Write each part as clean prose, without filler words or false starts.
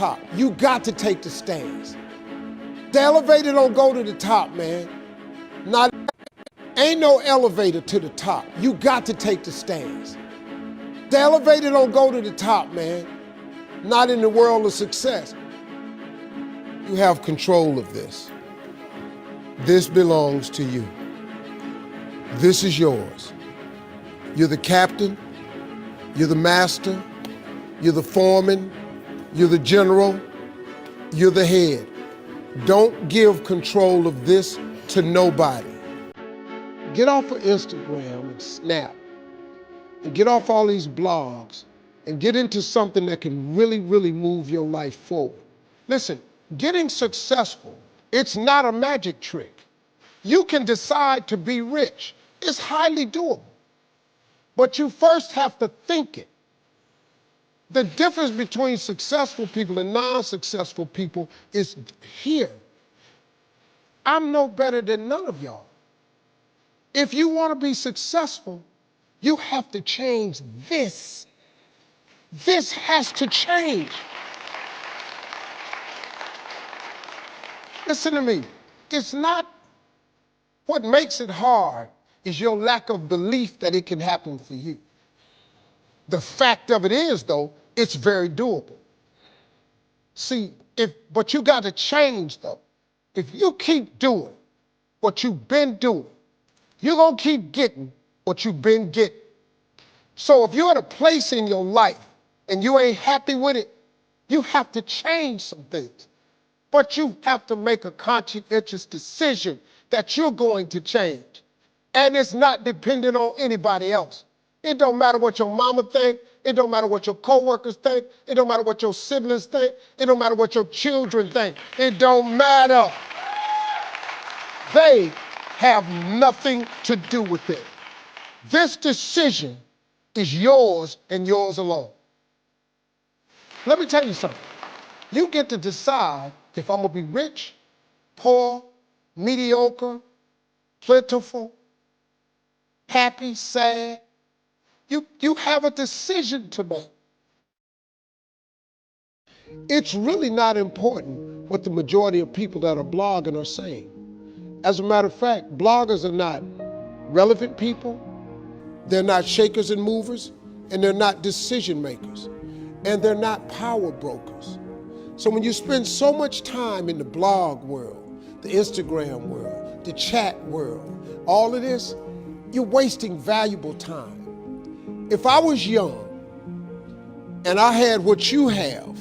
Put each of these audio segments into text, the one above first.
top. You got to take the stairs. The elevator don't go to the top, man. Ain't no elevator to the top. You got to take the stairs. The elevator don't go to the top, man. Not in the world of success. You have control of this. This belongs to you. This is yours. You're the captain, you're the master, you're the foreman, you're the general, you're the head. Don't give control of this to nobody. Get off of Instagram and Snap, and get off all these blogs, and get into something that can really, really move your life forward. Listen, getting successful, it's not a magic trick. You can decide to be rich. It's highly doable. But you first have to think it. The difference between successful people and non-successful people is here. I'm no better than none of y'all. If you want to be successful, you have to change this. This has to change. Listen to me. It's not what makes it hard is your lack of belief that it can happen for you. The fact of it is, though, it's very doable. See, but you got to change, though. If you keep doing what you've been doing, you're going to keep getting what you've been getting. So if you're at a place in your life and you ain't happy with it, you have to change some things. But you have to make a conscientious decision that you're going to change. And it's not dependent on anybody else. It don't matter what your mama think. It don't matter what your coworkers think. It don't matter what your siblings think. It don't matter what your children think. It don't matter. They have nothing to do with it. This decision is yours and yours alone. Let me tell you something. You get to decide if I'm going to be rich, poor, mediocre, plentiful, happy, sad. You have a decision to make. It's really not important what the majority of people that are blogging are saying. As a matter of fact, bloggers are not relevant people, they're not shakers and movers, and they're not decision makers, and they're not power brokers. So when you spend so much time in the blog world, the Instagram world, the chat world, all of this, you're wasting valuable time. If I was young and I had what you have,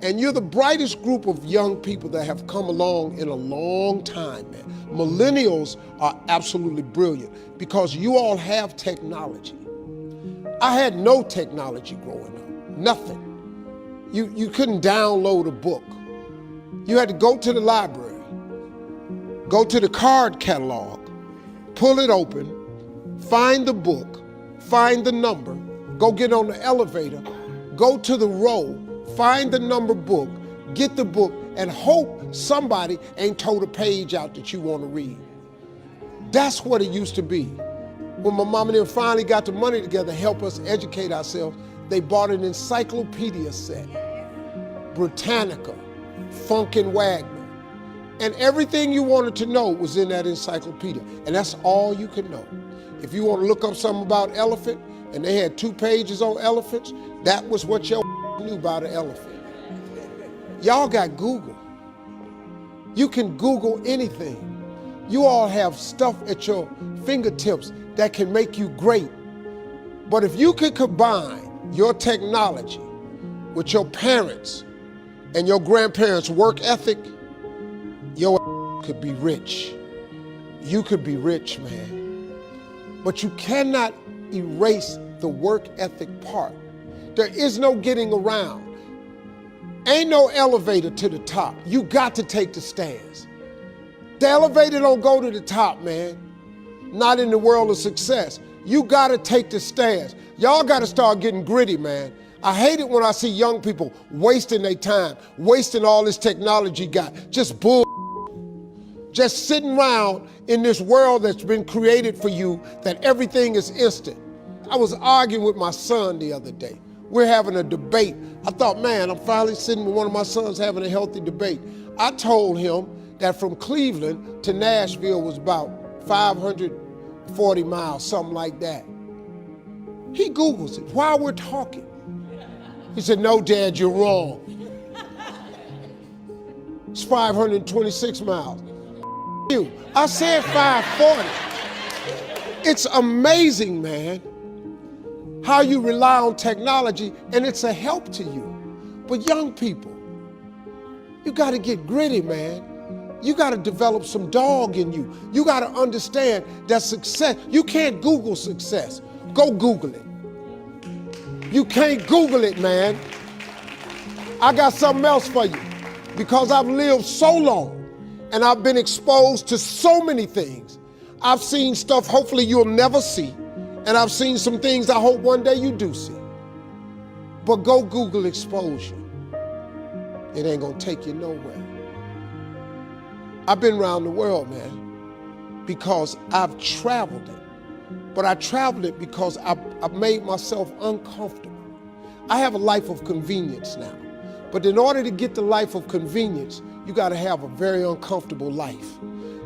and you're the brightest group of young people that have come along in a long time, man. Millennials are absolutely brilliant because you all have technology. I had no technology growing up, nothing. You couldn't download a book. You had to go to the library, go to the card catalog, pull it open, find the book, find the number, go get on the elevator, go to the row, find the number book, get the book, and hope somebody ain't told a page out that you want to read. That's what it used to be. When my mom and them finally got the money together to help us educate ourselves, they bought an encyclopedia set, Britannica, Funkin' Wagner, and everything you wanted to know was in that encyclopedia, and that's all you could know. If you want to look up something about elephant, and they had 2 pages on elephants, that was what your knew about an elephant. Y'all got Google. You can Google anything. You all have stuff at your fingertips that can make you great. But if you could combine your technology with your parents and your grandparents' work ethic, your could be rich. You could be rich, man. But you cannot erase the work ethic part. There is no getting around. Ain't no elevator to the top. You got to take the stairs. The elevator don't go to the top, man. Not in the world of success. You got to take the stairs. Y'all got to start getting gritty, man. I hate it when I see young people wasting their time, wasting all this technology got, just bull. Just sitting around in this world that's been created for you that everything is instant. I was arguing with my son the other day. We're having a debate. I thought, man, I'm finally sitting with one of my sons having a healthy debate. I told him that from Cleveland to Nashville was about 540 miles, something like that. He Googles it while we're talking. He said, no, Dad, you're wrong. It's 526 miles. You. I said 540. It's amazing, man, how you rely on technology and it's a help to you. But young people, you gotta get gritty, man. You gotta develop some dog in you. You gotta understand that success, you can't Google success. Go Google it. You can't Google it, man. I got something else for you. Because I've lived so long and I've been exposed to so many things. I've seen stuff hopefully you'll never see. And I've seen some things I hope one day you do see. But go Google exposure. It ain't gonna take you nowhere. I've been around the world, man, because I've traveled it. But I traveled it because I've made myself uncomfortable. I have a life of convenience now. But in order to get the life of convenience, you gotta have a very uncomfortable life.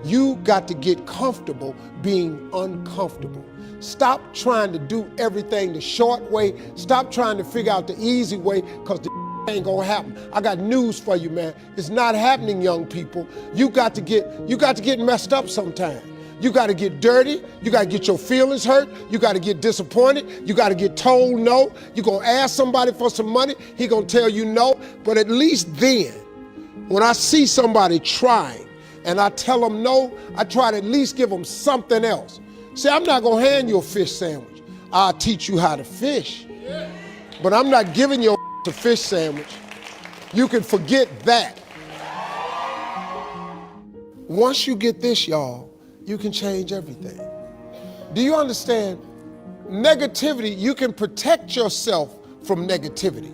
You got to get comfortable being uncomfortable. Stop trying to do everything the short way. Stop trying to figure out the easy way, because the ain't gonna happen. I got news for you, man. It's not happening, young people. You got to get messed up sometime. You got to get dirty. You got to get your feelings hurt. You got to get disappointed. You got to get told no. You're going to ask somebody for some money. He going to tell you no. But at least then, when I see somebody trying and I tell them no, I try to at least give them something else. See, I'm not going to hand you a fish sandwich. I'll teach you how to fish. But I'm not giving you a fish sandwich. You can forget that. Once you get this, y'all, you can change everything. Do you understand? Negativity, you can protect yourself from negativity.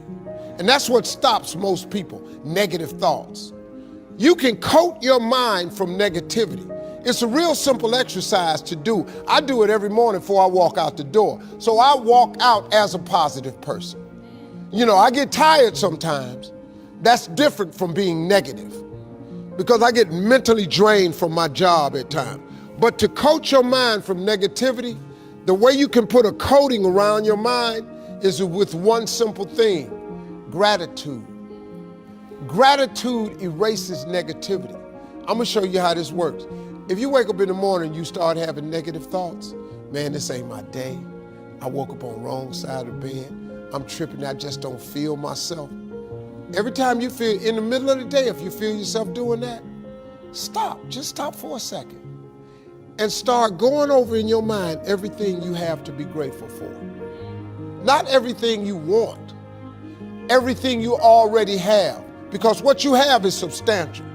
And that's what stops most people, negative thoughts. You can coat your mind from negativity. It's a real simple exercise to do. I do it every morning before I walk out the door. So I walk out as a positive person. You know, I get tired sometimes. That's different from being negative, because I get mentally drained from my job at times. But to coat your mind from negativity, the way you can put a coating around your mind is with one simple thing: gratitude. Gratitude erases negativity. I'm gonna show you how this works. If you wake up in the morning and you start having negative thoughts, man, this ain't my day. I woke up on the wrong side of the bed. I'm tripping, I just don't feel myself. Every time you feel, in the middle of the day, if you feel yourself doing that, stop, just stop for a second. And start going over in your mind everything you have to be grateful for. Not everything you want, everything you already have, because what you have is substantial.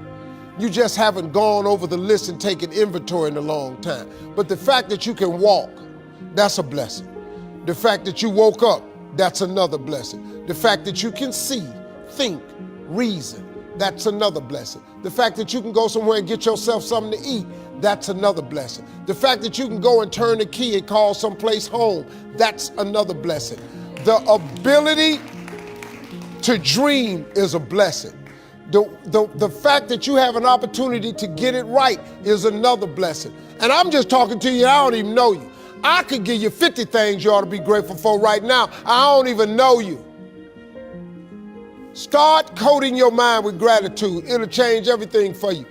You just haven't gone over the list and taken inventory in a long time. But the fact that you can walk, that's a blessing. The fact that you woke up, that's another blessing. The fact that you can see, think, reason, that's another blessing. The fact that you can go somewhere and get yourself something to eat, that's another blessing. The fact that you can go and turn the key and call someplace home, that's another blessing. The ability to dream is a blessing. The fact that you have an opportunity to get it right is another blessing. And I'm just talking to you, I don't even know you. I could give you 50 things you ought to be grateful for right now. I don't even know you. Start coating your mind with gratitude. It'll change everything for you.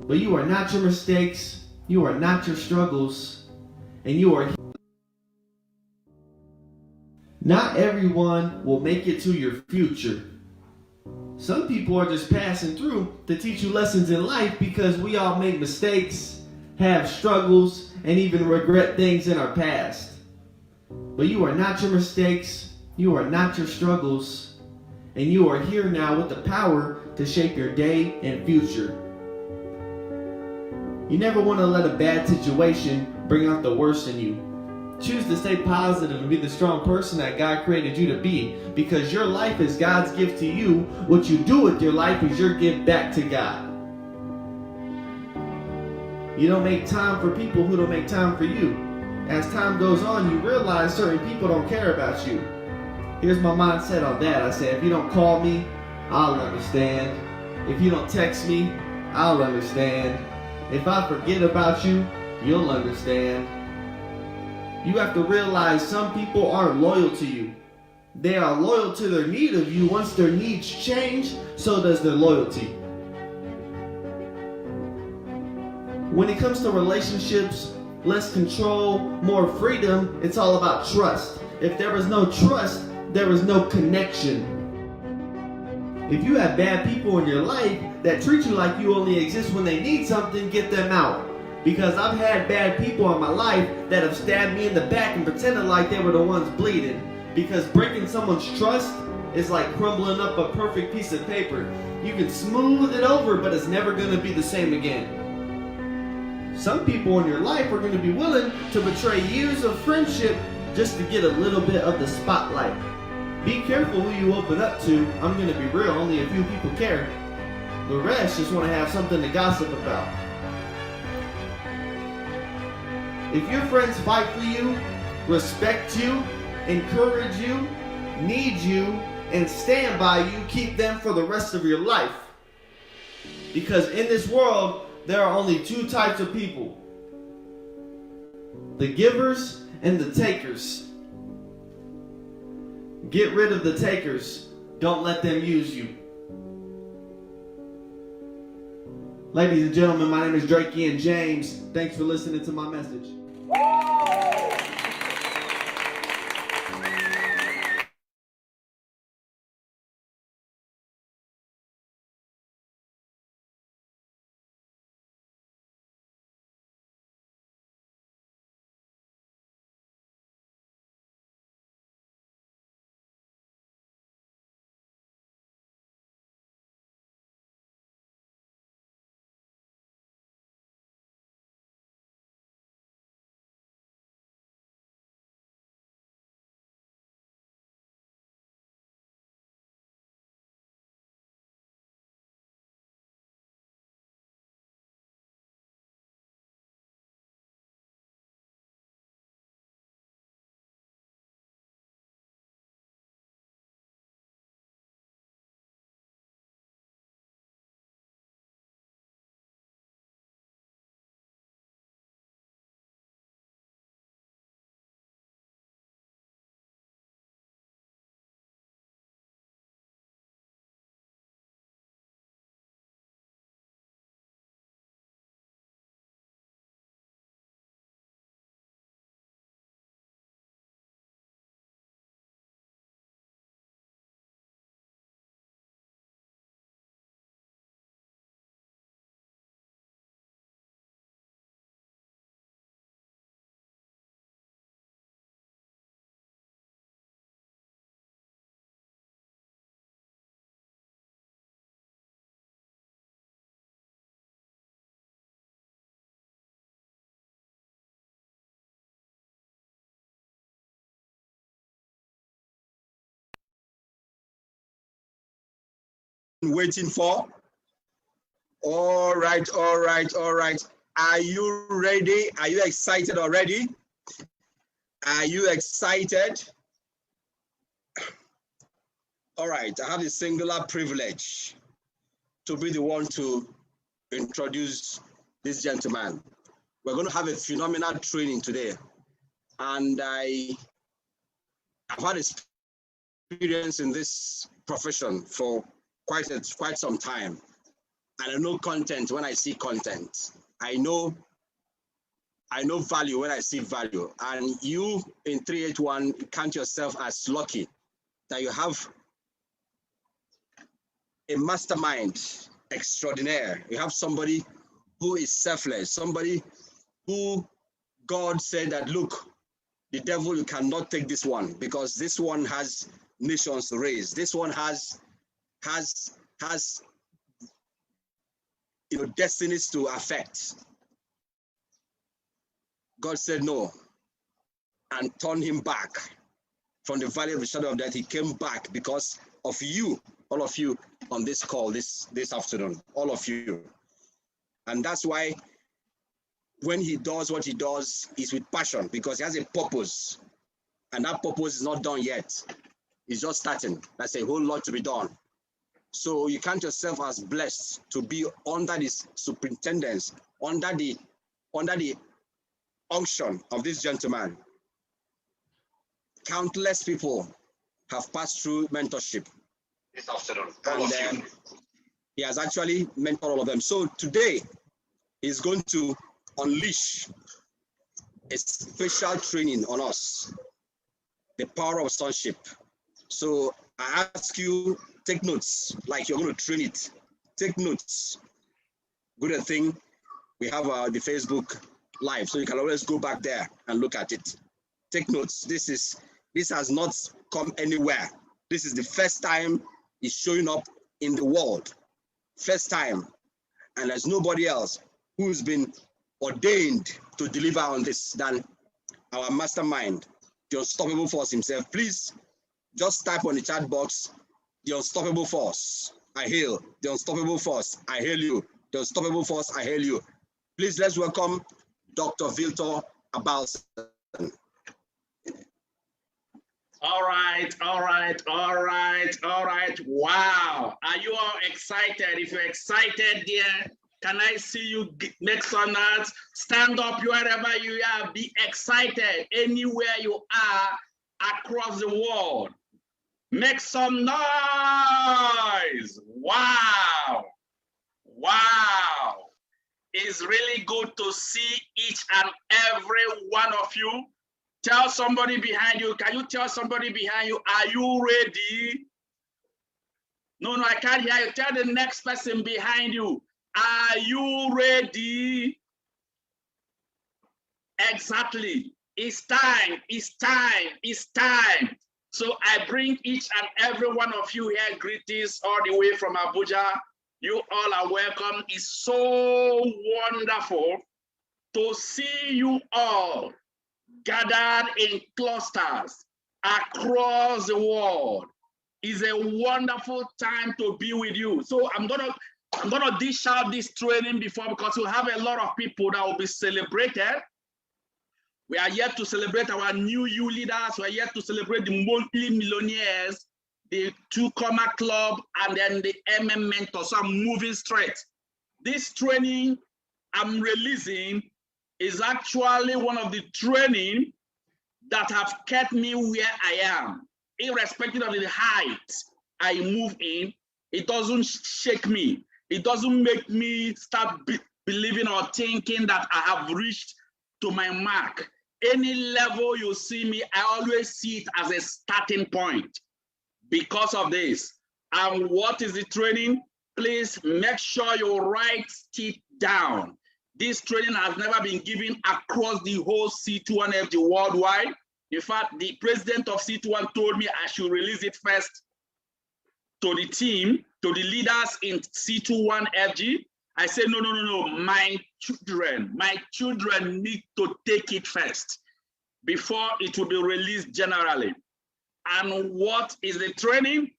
But you are not your mistakes. You are not your struggles, and you are. Not everyone will make it to your future. Some people are just passing through to teach you lessons in life, because we all make mistakes, have struggles, and even regret things in our past. But you are not your mistakes, you are not your struggles, and you are here now with the power to shape your day and future. You never want to let a bad situation bring out the worst in you. Choose to stay positive and be the strong person that God created you to be, because your life is God's gift to you. What you do with your life is your gift back to God. You don't make time for people who don't make time for you. As time goes on, you realize certain people don't care about you. Here's my mindset on that. I say, if you don't call me, I'll understand. If you don't text me, I'll understand. If I forget about you, you'll understand. You have to realize some people aren't loyal to you. They are loyal to their need of you. Once their needs change, so does their loyalty. When it comes to relationships, less control, more freedom, it's all about trust. If there is no trust, there is no connection. If you have bad people in your life that treat you like you only exist when they need something, get them out. Because I've had bad people in my life that have stabbed me in the back and pretended like they were the ones bleeding. Because breaking someone's trust is like crumbling up a perfect piece of paper. You can smooth it over, but it's never going to be the same again. Some people in your life are going to be willing to betray years of friendship just to get a little bit of the spotlight. Be careful who you open up to. I'm going to be real, only a few people care. The rest just want to have something to gossip about. If your friends fight for you, respect you, encourage you, need you, and stand by you, keep them for the rest of your life. Because in this world, there are only two types of people: the givers and the takers. Get rid of the takers. Don't let them use you. Ladies and gentlemen, my name is Drakey and James. Thanks for listening to my message. Waiting for? All right. Are you ready? Are you excited already? Are you excited? All right, I have the singular privilege to be the one to introduce this gentleman. We're going to have a phenomenal training today. And I've had experience in this profession for quite some time. And I know content when I see content. I know I know value when I see value. And you in 381 count yourself as lucky that you have a mastermind extraordinaire. You have somebody who is selfless, somebody who God said that, look, the devil, you cannot take this one because this one has nations to raise. This one has destinies to affect. God said no and turned him back from the valley of the shadow of death. He came back because of you, all of you on this call this afternoon, all of you. And that's why when he does what he does, is with passion because he has a purpose. And that purpose is not done yet. It's just starting. That's a whole lot to be done. So you count yourself as blessed to be under this superintendence, under the unction of this gentleman. Countless people have passed through mentorship this afternoon. And he has actually mentored all of them. So today he's going to unleash a special training on us, the power of sonship. So I ask you, take notes, like you're going to train it. Take notes. Good thing we have the Facebook Live, so you can always go back there and look at it. Take notes. This has not come anywhere. This is the first time it's showing up in the world. First time. And there's nobody else who's been ordained to deliver on this than our mastermind, the unstoppable force himself. Please just type on the chat box, the unstoppable force, I hail. The unstoppable force, I hail you. The unstoppable force, I hail you. Please, let's welcome Dr. Victor Abalson. All right. Wow. Are you all excited? If you're excited, dear, can I see you make some noise? Stand up wherever you are. Be excited anywhere you are across the world. Make some noise. Wow. It's really good to see each and every one of you. Tell somebody behind you. Can you tell somebody behind you, are you ready? No, I can't hear you. Tell the next person behind you, are you ready? Exactly. It's time. So I bring each and every one of you here greetings all the way from Abuja. You all are welcome. It's so wonderful to see you all gathered in clusters across the world. It's a wonderful time to be with you. So I'm gonna dish out this training before, because we have a lot of people that will be celebrated. We are yet to celebrate our new U leaders. We are yet to celebrate the multi-millionaires, the Two-Comma Club, and then the MM Mentor. So I'm moving straight. This training I'm releasing is actually one of the training that have kept me where I am. Irrespective of the height I move in, it doesn't shake me. It doesn't make me start believing or thinking that I have reached to my mark. Any level you see me, I always see it as a starting point because of this. And what is the training? Please make sure you write it down. This training has never been given across the whole C21FG worldwide. In fact, the president of C21 told me I should release it first to the team, to the leaders in C21FG. I said, no. My children need to take it first before it will be released generally. And what is the training?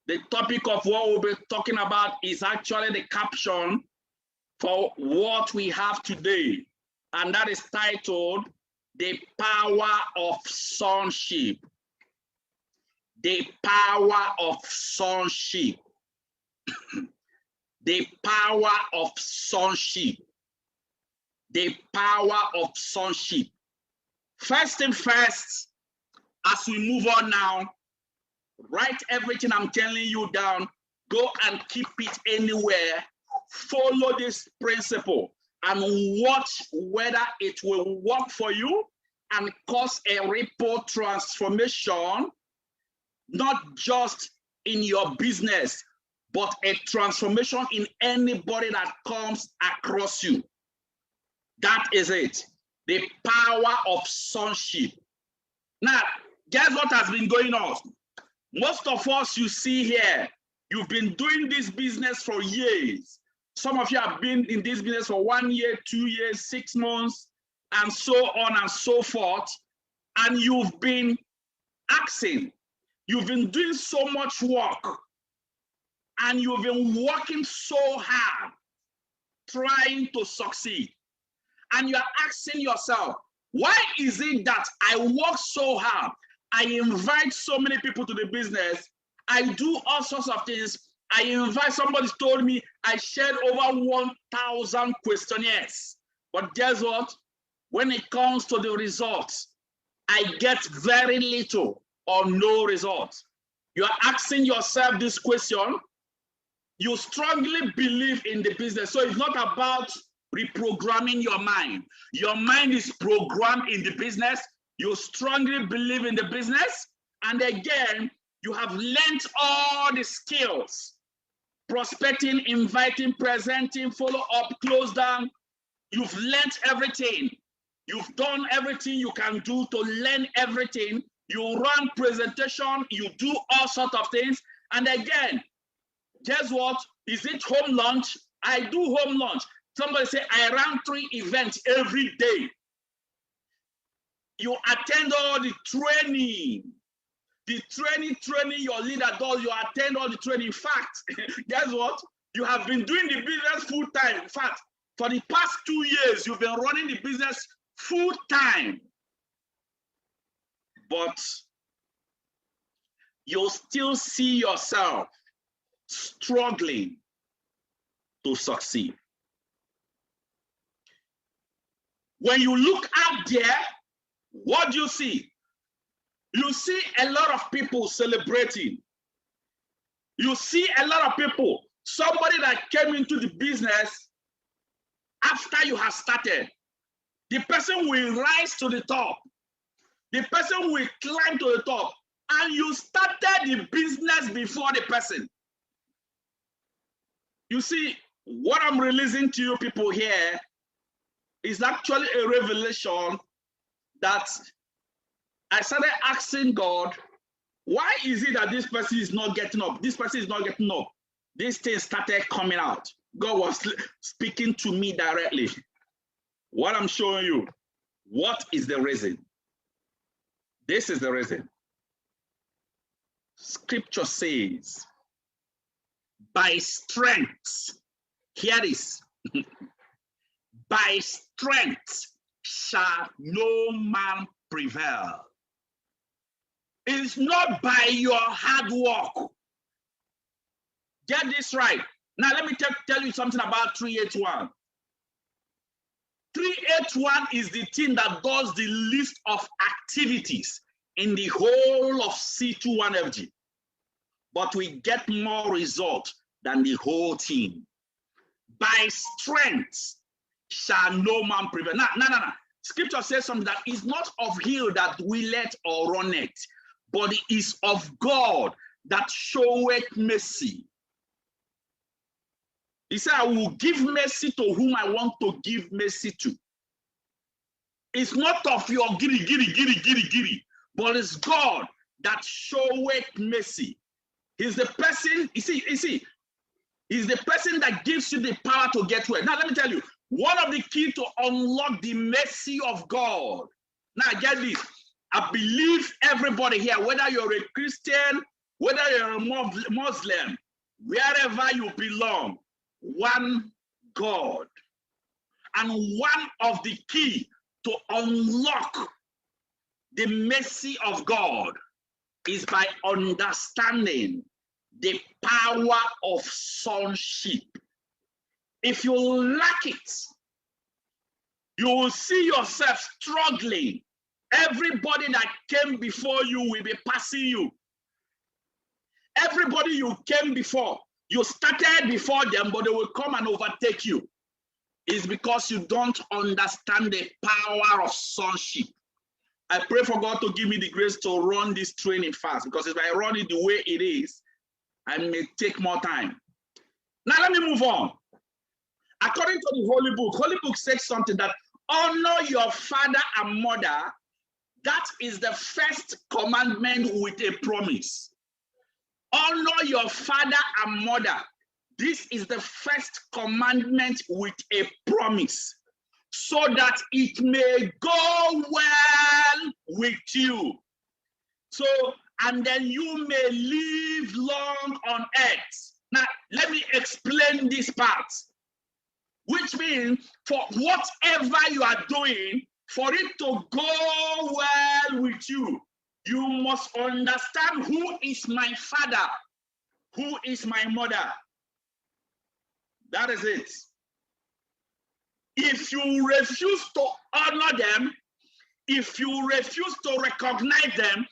The topic of what we'll be talking about is actually the caption for what we have today. And that is titled, The Power of Sonship. The Power of Sonship. The power of sonship. The power of sonship. First thing first, as we move on now, write everything I'm telling you down. Go and keep it anywhere. Follow this principle. and watch whether it will work for you and cause a ripple transformation, not just in your business, but a transformation in anybody that comes across you. That is it. The power of sonship. Now, guess what has been going on? Most of us you see here, you've been doing this business for years. Some of you have been in this business for 1 year, 2 years, 6 months, and so on and so forth. And you've been asking, you've been doing so much work, and you've been working so hard, trying to succeed. And you're asking yourself, why is it that I work so hard? I invite so many people to the business. I do all sorts of things. I invite, somebody told me I shared over 1,000 questionnaires. But guess what? When it comes to the results, I get very little or no results. You are asking yourself this question. You strongly believe in the business. So it's not about reprogramming your mind. Your mind is programmed in the business. You strongly believe in the business. And again, you have learned all the skills: prospecting, inviting, presenting, follow up, close down. You've learned everything. You've done everything you can do to learn everything. You run presentation, you do all sorts of things. And again, guess what? Is it home lunch? I do home lunch. Somebody say, I run 3 events every day. You attend all the training. The training your leader does, you attend all the training. In fact, guess what? You have been doing the business full time. In fact, for the past 2 years, you've been running the business full time. But you'll still see yourself struggling to succeed. When you look out there, what do you see? You see a lot of people celebrating. You see a lot of people, somebody that came into the business after you have started. The person will rise to the top. The person will climb to the top. And you started the business before the person. You see, what I'm releasing to you people here is actually a revelation that I started asking God, why is it that this person is not getting up? This person is not getting up. This thing started coming out. God was speaking to me directly. What I'm showing you, what is the reason? This is the reason. Scripture says, by strength, hear this, by strength shall no man prevail. It's not by your hard work. Get this right. Now let me tell you something about 381. 381 is the team that does the list of activities in the whole of C21FG. But we get more results than the whole team. By strength shall no man prevail. No. Scripture says something that is not of him that willeth or runneth, but it is of God that showeth mercy. He said, I will give mercy to whom I want to give mercy to. It's not of your giddy, but it's God that showeth mercy. He's the person, you see, he's the person that gives you the power to get well. Now, let me tell you, one of the keys to unlock the mercy of God. Now, get this. I believe everybody here, whether you're a Christian, whether you're a Muslim, wherever you belong, one God. And one of the key to unlock the mercy of God is by understanding the power of sonship. If you lack it, you will see yourself struggling. Everybody that came before you will be passing you. Everybody you came before, you started before them, but they will come and overtake you. is because you don't understand the power of sonship. I pray for God to give me the grace to run this training fast, because if I run it the way it is, I may take more time. Now let me move on. According to the Holy Book says something that honor your father and mother. That is the first commandment with a promise. Honor your father and mother. This is the first commandment with a promise, so that it may go well with you. So, and then you may live long on earth. Now, let me explain this part, which means for whatever you are doing, for it to go well with you, you must understand who is my father, who is my mother. That is it. If you refuse to honor them, if you refuse to recognize them,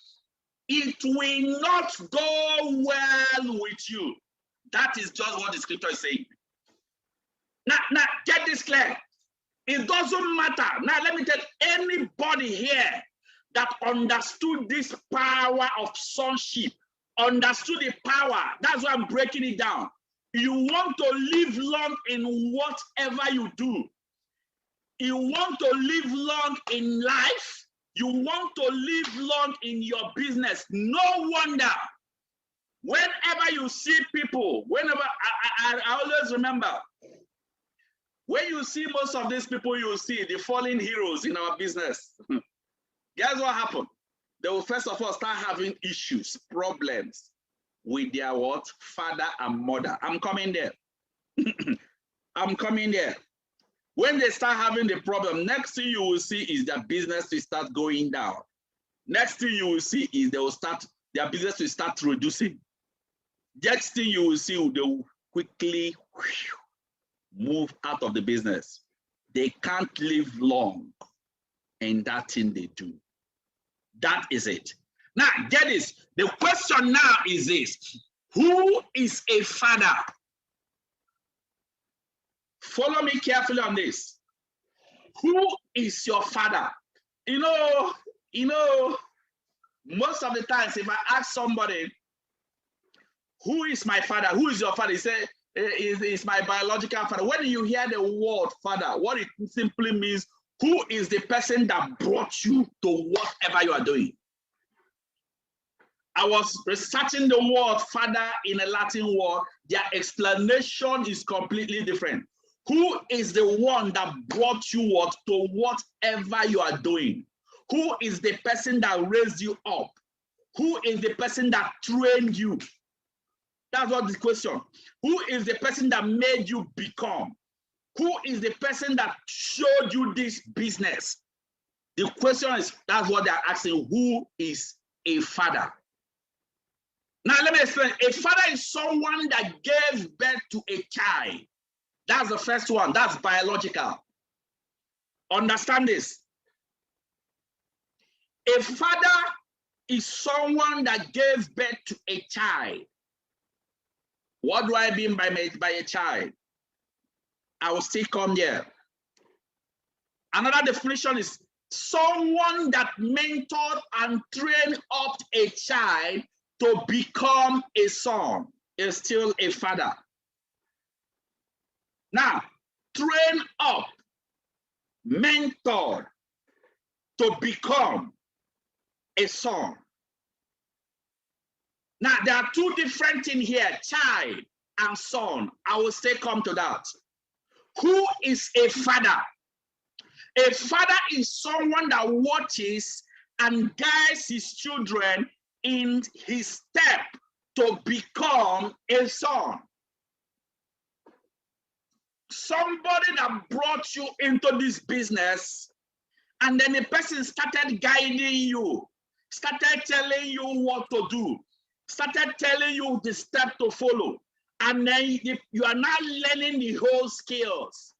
it will not go well with you. That is just what the scripture is saying. Now get this clear. It doesn't matter. Now, let me tell anybody here that understood this power of sonship, understood the power. That's why I'm breaking it down. You want to live long in whatever you do. You want to live long in life. You want to live long in your business. No wonder. Whenever you see people, whenever, I always remember, when you see most of these people, you see the fallen heroes in our business. Guess what happened? They will first of all start having issues, problems with their what? Father and mother. I'm coming there. I'm coming there. When they start having the problem, next thing you will see is their business will start going down. Next thing you will see is they will start, their business will start reducing. Next thing you will see, they will quickly move out of the business. They can't live long in that thing they do. That is it. Now, get this. The question now is this: who is a father? Follow me carefully on this. Who is your father? You know, most of the times, if I ask somebody, who is my father? Who is your father? He say, is my biological father. When you hear the word father, what it simply means, who is the person that brought you to whatever you are doing? I was researching the word father in a Latin word. Their explanation is completely different. Who is the one that brought you to whatever you are doing? Who is the person that raised you up? Who is the person that trained you? That's what the question. Who is the person that made you become? Who is the person that showed you this business? The question is, that's what they're asking. Who is a father? Now, let me explain. A father is someone that gave birth to a child. That's the first one. That's biological. Understand this. A father is someone that gave birth to a child. What do I mean by a child? I will still come there. Another definition is someone that mentored and trained up a child to become a son is still a father. Now, train up, mentored to become a son. Now, there are two different things here, child and son. I will still come to that. Who is a father? A father is someone that watches and guides his children in his step to become a son. Somebody that brought you into this business, and then the person started guiding you, started telling you what to do, started telling you the step to follow, and then you are now learning the whole skills.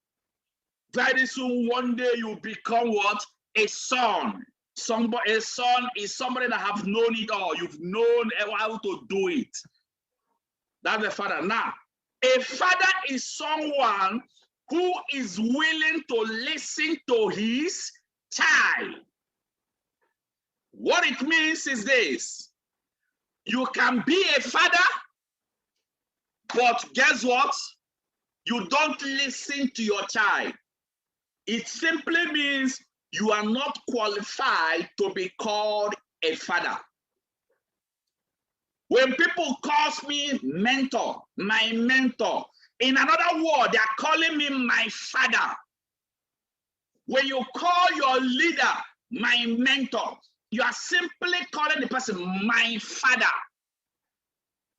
Very soon, one day you become what? A son. A son is somebody that have known it all. You've known how to do it. That's the father. Now, a father is someone who is willing to listen to his child. What it means is this: you can be a father, but guess what? You don't listen to your child. It simply means you are not qualified to be called a father. When people call me mentor, my mentor, in another word, they are calling me my father. When you call your leader my mentor, you are simply calling the person my father.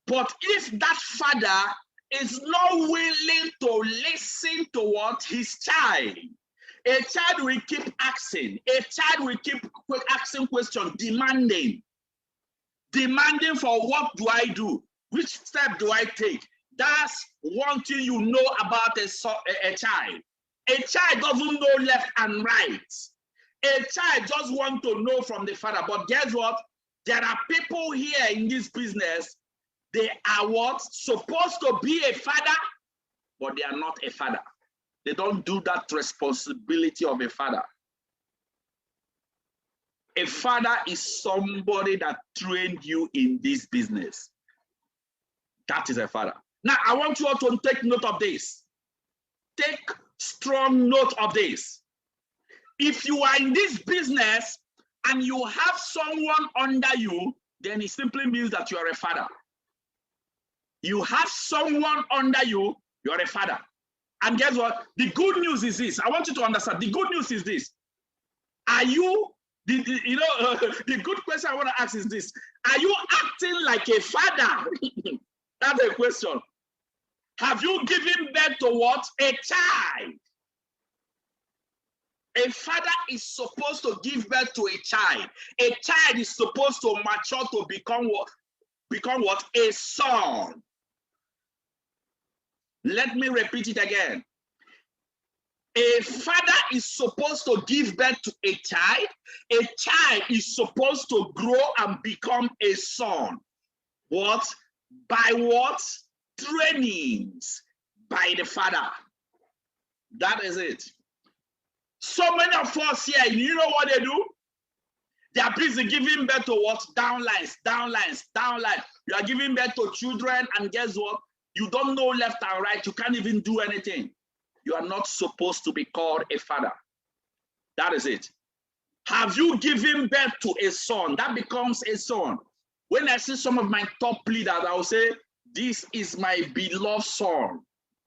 But if that father is not willing to listen to what his child, a child will keep asking, a child will keep asking questions, demanding for what do I do? Which step do I take? That's one thing you know about a child. A child doesn't know left and right. A child just wants to know from the father. But guess what? There are people here in this business, they are what? Supposed to be a father, but they are not a father. They don't do that responsibility of a father. A father is somebody that trained you in this business. That is a father. Now, I want you all to take note of this. Take strong note of this. If you are in this business and you have someone under you, then it simply means that you are a father. You have someone under you, you are a father. And guess what? The good news is this. I want you to understand. The good news is this. Are you, the good question I want to ask is this. Are you acting like a father? That's a question. Have you given birth to what? A child. A father is supposed to give birth to a child. A child is supposed to mature to become what? Become what? A son. Let me repeat it again. A father is supposed to give birth to a child. A child is supposed to grow and become a son. What? By what? Trainings by the father. That is it. So many of us here, you know what they do? They are busy giving birth to what? Downlines, downlines, downlines. You are giving birth to children, and guess what? You don't know left and right. You can't even do anything. You are not supposed to be called a father. That is it. Have you given birth to a son? That becomes a son. When I see some of my top leaders, I will say, this is my beloved son.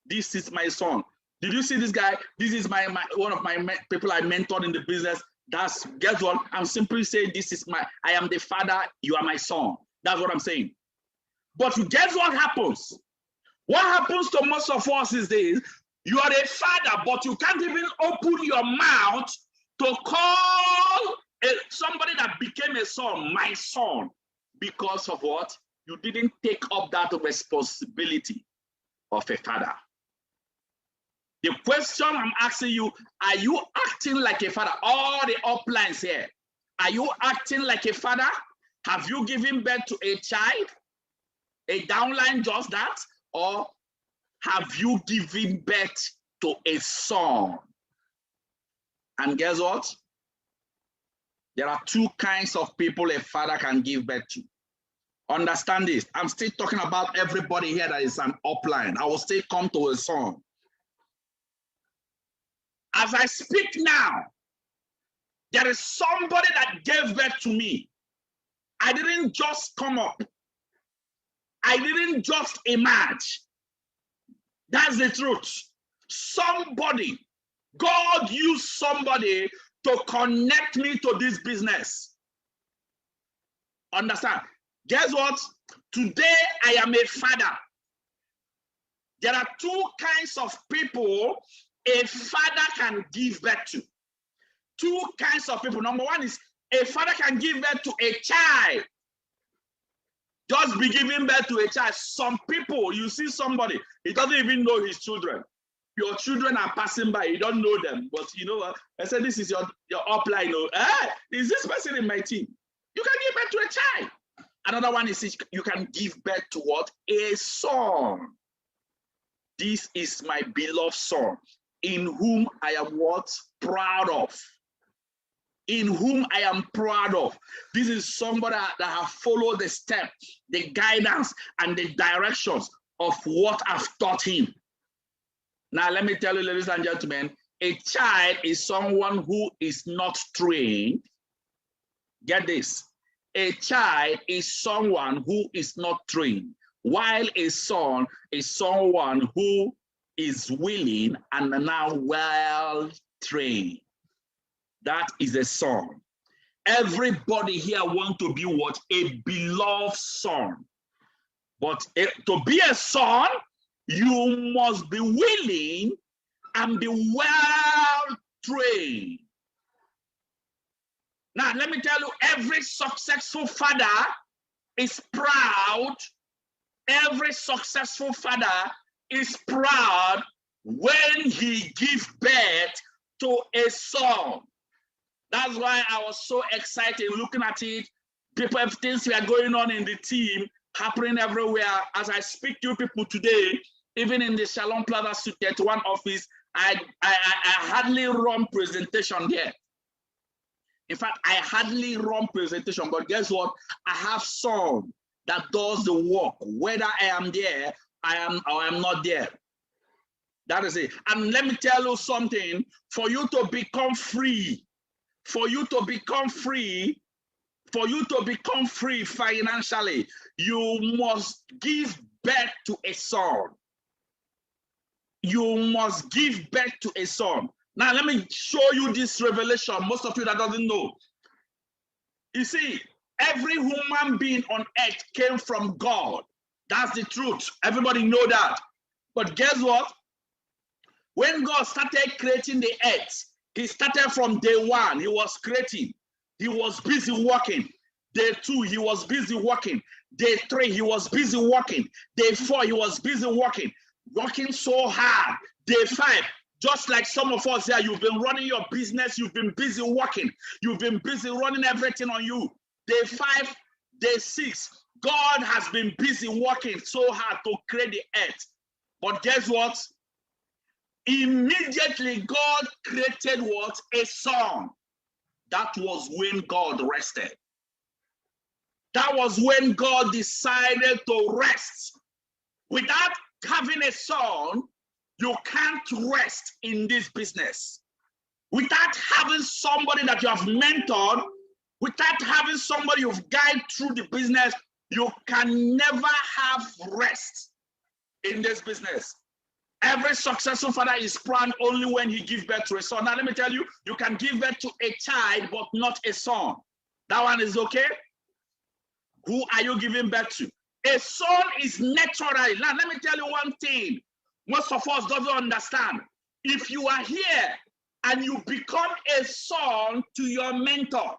This is my son. Did you see this guy? This is one of my people I mentored in the business. That's, guess what? I'm simply saying, I am the father, you are my son. That's what I'm saying. But guess what happens? What happens to most of us is this: you are a father, but you can't even open your mouth to call somebody that became a son, my son, because of what? You didn't take up that responsibility of a father. The question I'm asking you, are you acting like a father? All the uplines here, are you acting like a father? Have you given birth to a child? A downline just that? Or have you given birth to a son? And guess what? There are two kinds of people a father can give birth to. Understand this. I'm still talking about everybody here that is an upline. I will still come to a son. As I speak now, there is somebody that gave birth to me. I didn't just come up. I didn't just emerge. That's the truth. Somebody, God used somebody to connect me to this business. Understand? Guess what? Today I am a father. There are two kinds of people a father can give birth to. Two kinds of people. Number one is a father can give birth to a child. Just be giving birth to a child. Some people, you see somebody, he doesn't even know his children. Your children are passing by, you don't know them. But you know what? I said, this is your upline. Is this person in my team? You can give birth to a child. Another one is you can give birth to what? A son. This is my beloved son. in whom I am what? Proud of. In whom I am proud of. This is somebody that have followed the steps, the guidance, and the directions of what I've taught him. Now, let me tell you, ladies and gentlemen, a child is someone who is not trained. Get this. A child is someone who is not trained, while a son is someone who is willing and now well trained. That is a son. Everybody here wants to be what? A beloved son. But to be a son, you must be willing and be well trained. Now, let me tell you, every successful father is proud. Every successful father is proud when he gives birth to a son. That's why I was so excited looking at it. People, things were going on in the team, happening everywhere. As I speak to people today, even in the Shalom Plaza Suite 31 office, I hardly run presentation there. In fact, I hardly run presentation, but guess what? I have some that does the work, whether I am there, I am or I am not there. That is it. And let me tell you something, for you to become free, for you to become free financially, you must give birth to a son. You must give birth to a son. Now, let me show you this revelation. Most of you that doesn't know. You see, every human being on earth came from God. That's the truth. Everybody know that. But guess what? When God started creating the earth, he started from day one. He was creating. He was busy working. Day 2, he was busy working. Day 3, he was busy working. Day 4, he was busy working. Working so hard. Day 5, just like some of us here, you've been running your business, you've been busy working, you've been busy running everything on you. Day 5, day 6, God has been busy working so hard to create the earth. But guess what? Immediately God created what? A son. That was when God rested. That was when God decided to rest. Without having a son, you can't rest in this business. Without having somebody that you have mentored, without having somebody you've guided through the business, you can never have rest in this business. Every successful father is proud only when he gives birth to a son. Now, let me tell you, you can give birth to a child, but not a son. That one is okay? Who are you giving birth to? A son is natural. Now, let me tell you one thing. Most of us don't understand. If you are here and you become a son to your mentor,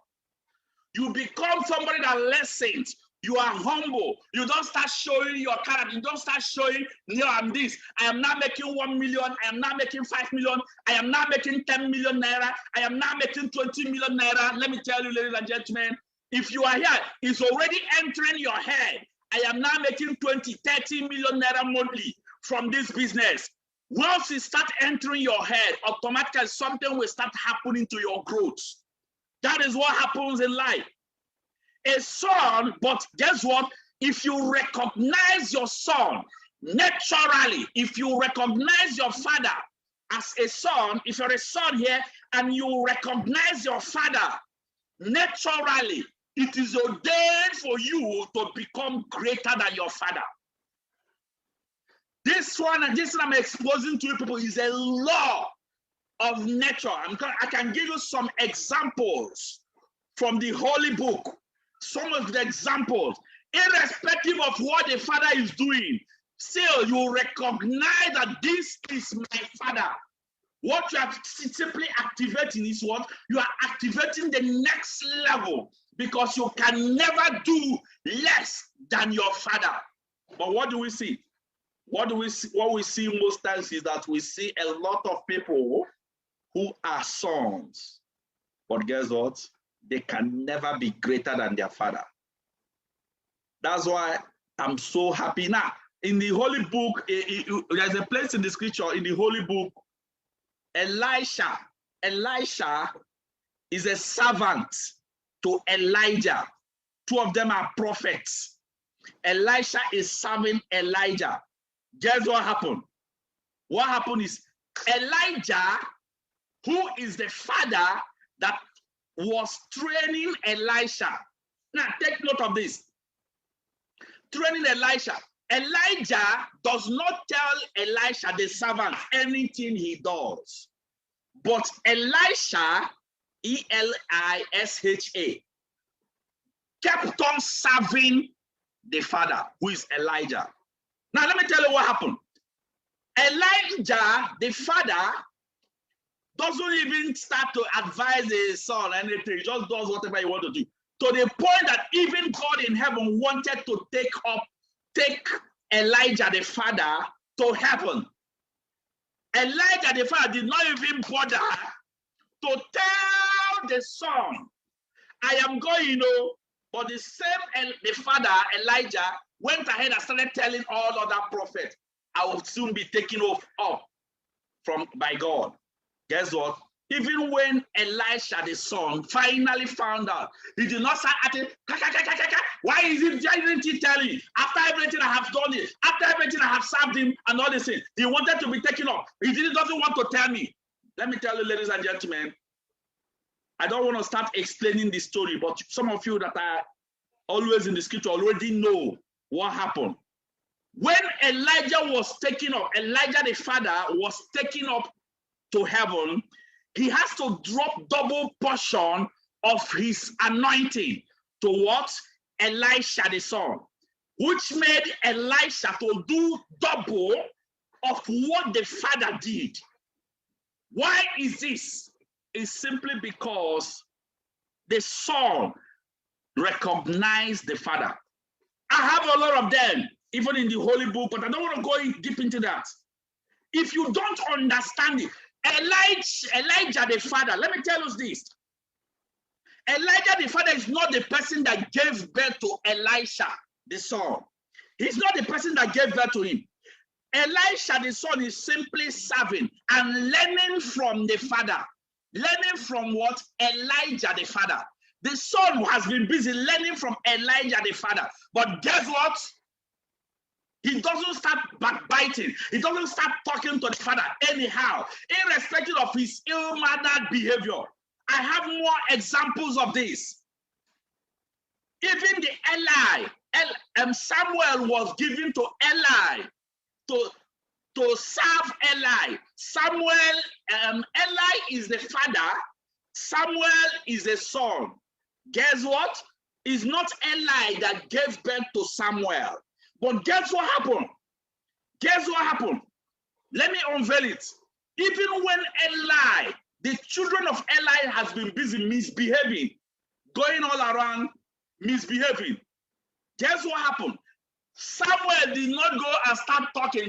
you become somebody that listens. You are humble. You don't start showing your character. You don't start showing, I'm this. I am now making 1 million. I am now making 5 million. I am now making 10 million naira. I am now making 20 million naira. Let me tell you, ladies and gentlemen, if you are here, it's already entering your head. I am now making 20, 30 million naira monthly from this business. Once it starts entering your head, automatically something will start happening to your growth. That is what happens in life. A son, but guess what? If you recognize your son naturally, if you recognize your father as a son, if you're a son here and you recognize your father naturally, it is ordained for you to become greater than your father. This one I'm exposing to you people is a law of nature. I can give you some examples from the Holy Book. Some of the examples, irrespective of what the father is doing, still you recognize that this is my father. What you are simply activating is what? You are activating the next level because you can never do less than your father. But what do we see? What we see most times is that we see a lot of people who are sons. But guess what? They can never be greater than their father. That's why I'm so happy. Now, in the Holy Book, there's a place in the scripture, in the Holy Book, Elisha is a servant to Elijah. Two of them are prophets. Elisha is serving Elijah. Guess what happened? What happened is Elijah, who is the father that was training Elisha. Now, take note of this. Training Elisha. Elijah does not tell Elisha, the servant, anything he does. But Elisha, Elisha, kept on serving the father, who is Elijah. Now, let me tell you what happened. Elijah, the father, doesn't even start to advise his son anything. He just does whatever he wants to do. To the point that even God in heaven wanted to take Elijah, the father, to heaven. Elijah, the father, did not even bother to tell the son, I am going, you know. But the father, Elijah, went ahead and started telling all other prophets, I will soon be taken up by God. Guess what? Even when Elisha, the son, finally found out, he did not start asking, why didn't he tell me? After everything I have done it, after everything I have served him and all this thing, he wanted to be taken up. He doesn't want to tell me. Let me tell you, ladies and gentlemen, I don't want to start explaining the story, but some of you that are always in the scripture already know what happened. When Elijah was taken up, Elijah the father was taken up to heaven, he has to drop double portion of his anointing to what? Elisha the son, which made Elisha to do double of what the father did. Why is this? It's simply because the son recognized the father. I have a lot of them, even in the Holy Book, but I don't want to go deep into that. If you don't understand it, Elijah the father, let me tell you this. Elijah the father is not the person that gave birth to Elisha the son. He's not the person that gave birth to him. Elisha the son is simply serving and learning from the father. Learning from what? Elijah the father. The son has been busy learning from Elijah the father. But guess what? He doesn't start backbiting. He doesn't start talking to the father anyhow, irrespective of his ill-mannered behavior. I have more examples of this. Even the Samuel was given to Eli to serve Eli. Eli is the father. Samuel is the son. Guess what? It's not Eli that gave birth to Samuel. But guess what happened? Guess what happened? Let me unveil it. Even when Eli, the children of Eli has been busy misbehaving, going all around misbehaving, guess what happened? Samuel did not go and start talking.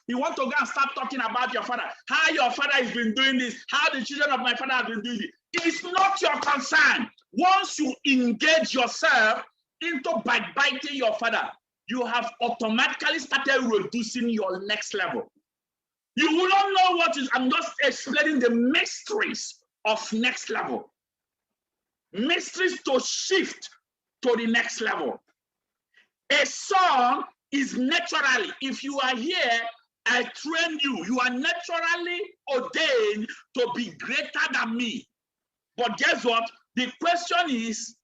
You want to go and start talking about your father. How your father has been doing this. How the children of my father have been doing it. It's not your concern. Once you engage yourself into backbiting your father, you have automatically started reducing your next level. You will not know what is. I'm just explaining the mysteries of next level. Mysteries to shift to the next level. A son is naturally, if you are here, I train you, you are naturally ordained to be greater than me. But guess what? The question is,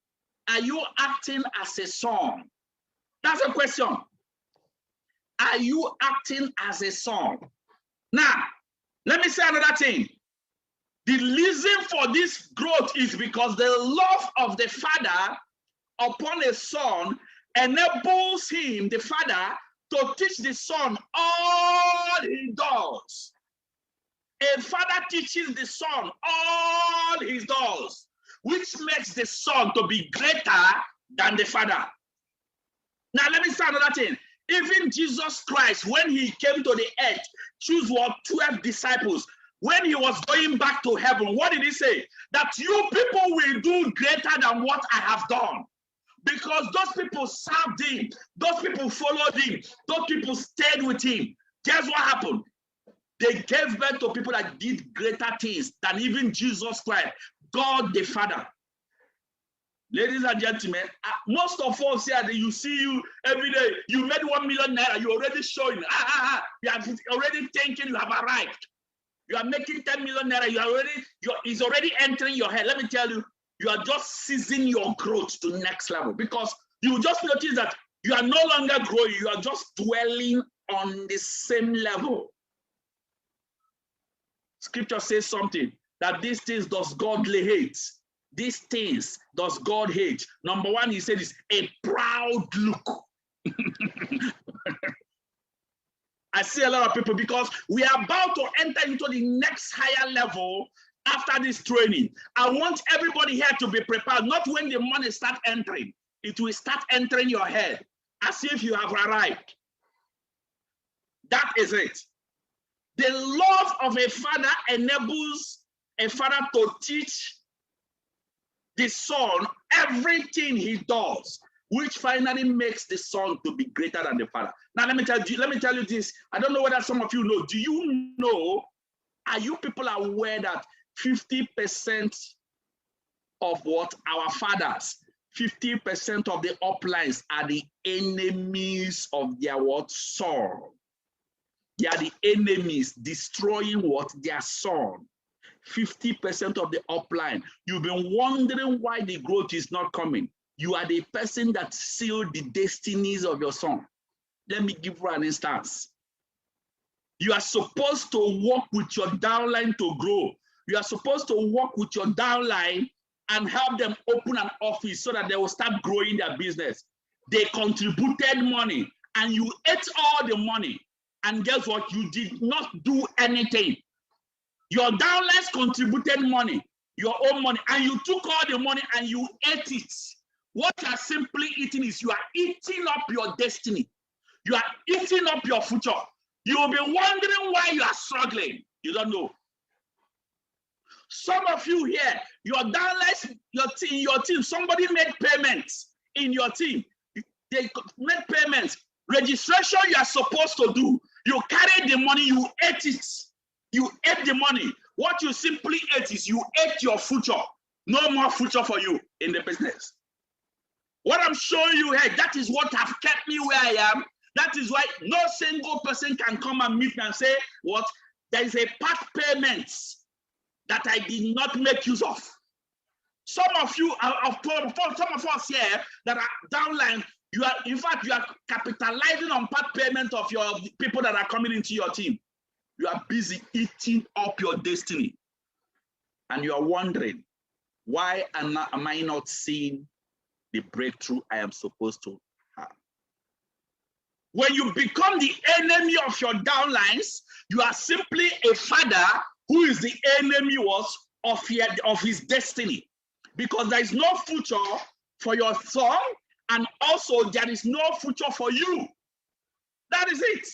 are you acting as a son? That's a question. Are you acting as a son? Now, let me say another thing. The reason for this growth is because the love of the father upon a son enables him, the father, to teach the son all he does. A father teaches the son all he does, which makes the son to be greater than the father. Now, let me say another thing. Even Jesus Christ, when he came to the earth, chose what? 12 disciples. When he was going back to heaven, what did he say? That you people will do greater than what I have done. Because those people served him, those people followed him, those people stayed with him. Guess what happened? They gave birth to people that did greater things than even Jesus Christ, God the Father. Ladies and gentlemen, most of us here, you see you every day, you made 1 million naira, you're already showing, you are already thinking you have arrived. You are making 10 million naira, it's already entering your head. Let me tell you, you are just seizing your growth to the next level, because you just notice that you are no longer growing, you are just dwelling on the same level. Scripture says something, that these things does God hate. These things does God hate. Number one, he said, is a proud look. I see a lot of people, because we are about to enter into the next higher level after this training. I want everybody here to be prepared, not when the money start entering. It will start entering your head as if you have arrived. That is it. The love of a father enables a father to teach the son everything he does, which finally makes the son to be greater than the father. Now let me tell you this. I don't know whether some of you know. Do you know, are you people aware that 50% of what our fathers, 50% of the uplines are the enemies of their what? Son. They are the enemies destroying what? Their son. 50% of the upline. You've been wondering why the growth is not coming. You are the person that sealed the destinies of your son. Let me give you an instance. You are supposed to work with your downline to grow. You are supposed to work with your downline and help them open an office so that they will start growing their business. They contributed money and you ate all the money. And guess what? You did not do anything. Your downlines contributed money, your own money, and you took all the money and you ate it. What you are simply eating is you are eating up your destiny. You are eating up your future. You will be wondering why you are struggling. You don't know. Some of you here, your downlines, your team, somebody made payments in your team. They made payments. Registration you are supposed to do. You carried the money, you ate it. You ate the money. What you simply ate is you ate your future. No more future for you in the business. What I'm showing you here, that is what have kept me where I am. That is why no single person can come and meet me and say, what? There is a part payment that I did not make use of. Some of you, some of us here that are downline, you are, in fact, you are capitalizing on part payment of your people that are coming into your team. You are busy eating up your destiny. And you are wondering, why am I not seeing the breakthrough I am supposed to have? When you become the enemy of your downlines, you are simply a father who is the enemy of his destiny. Because there is no future for your son, and also there is no future for you. That is it.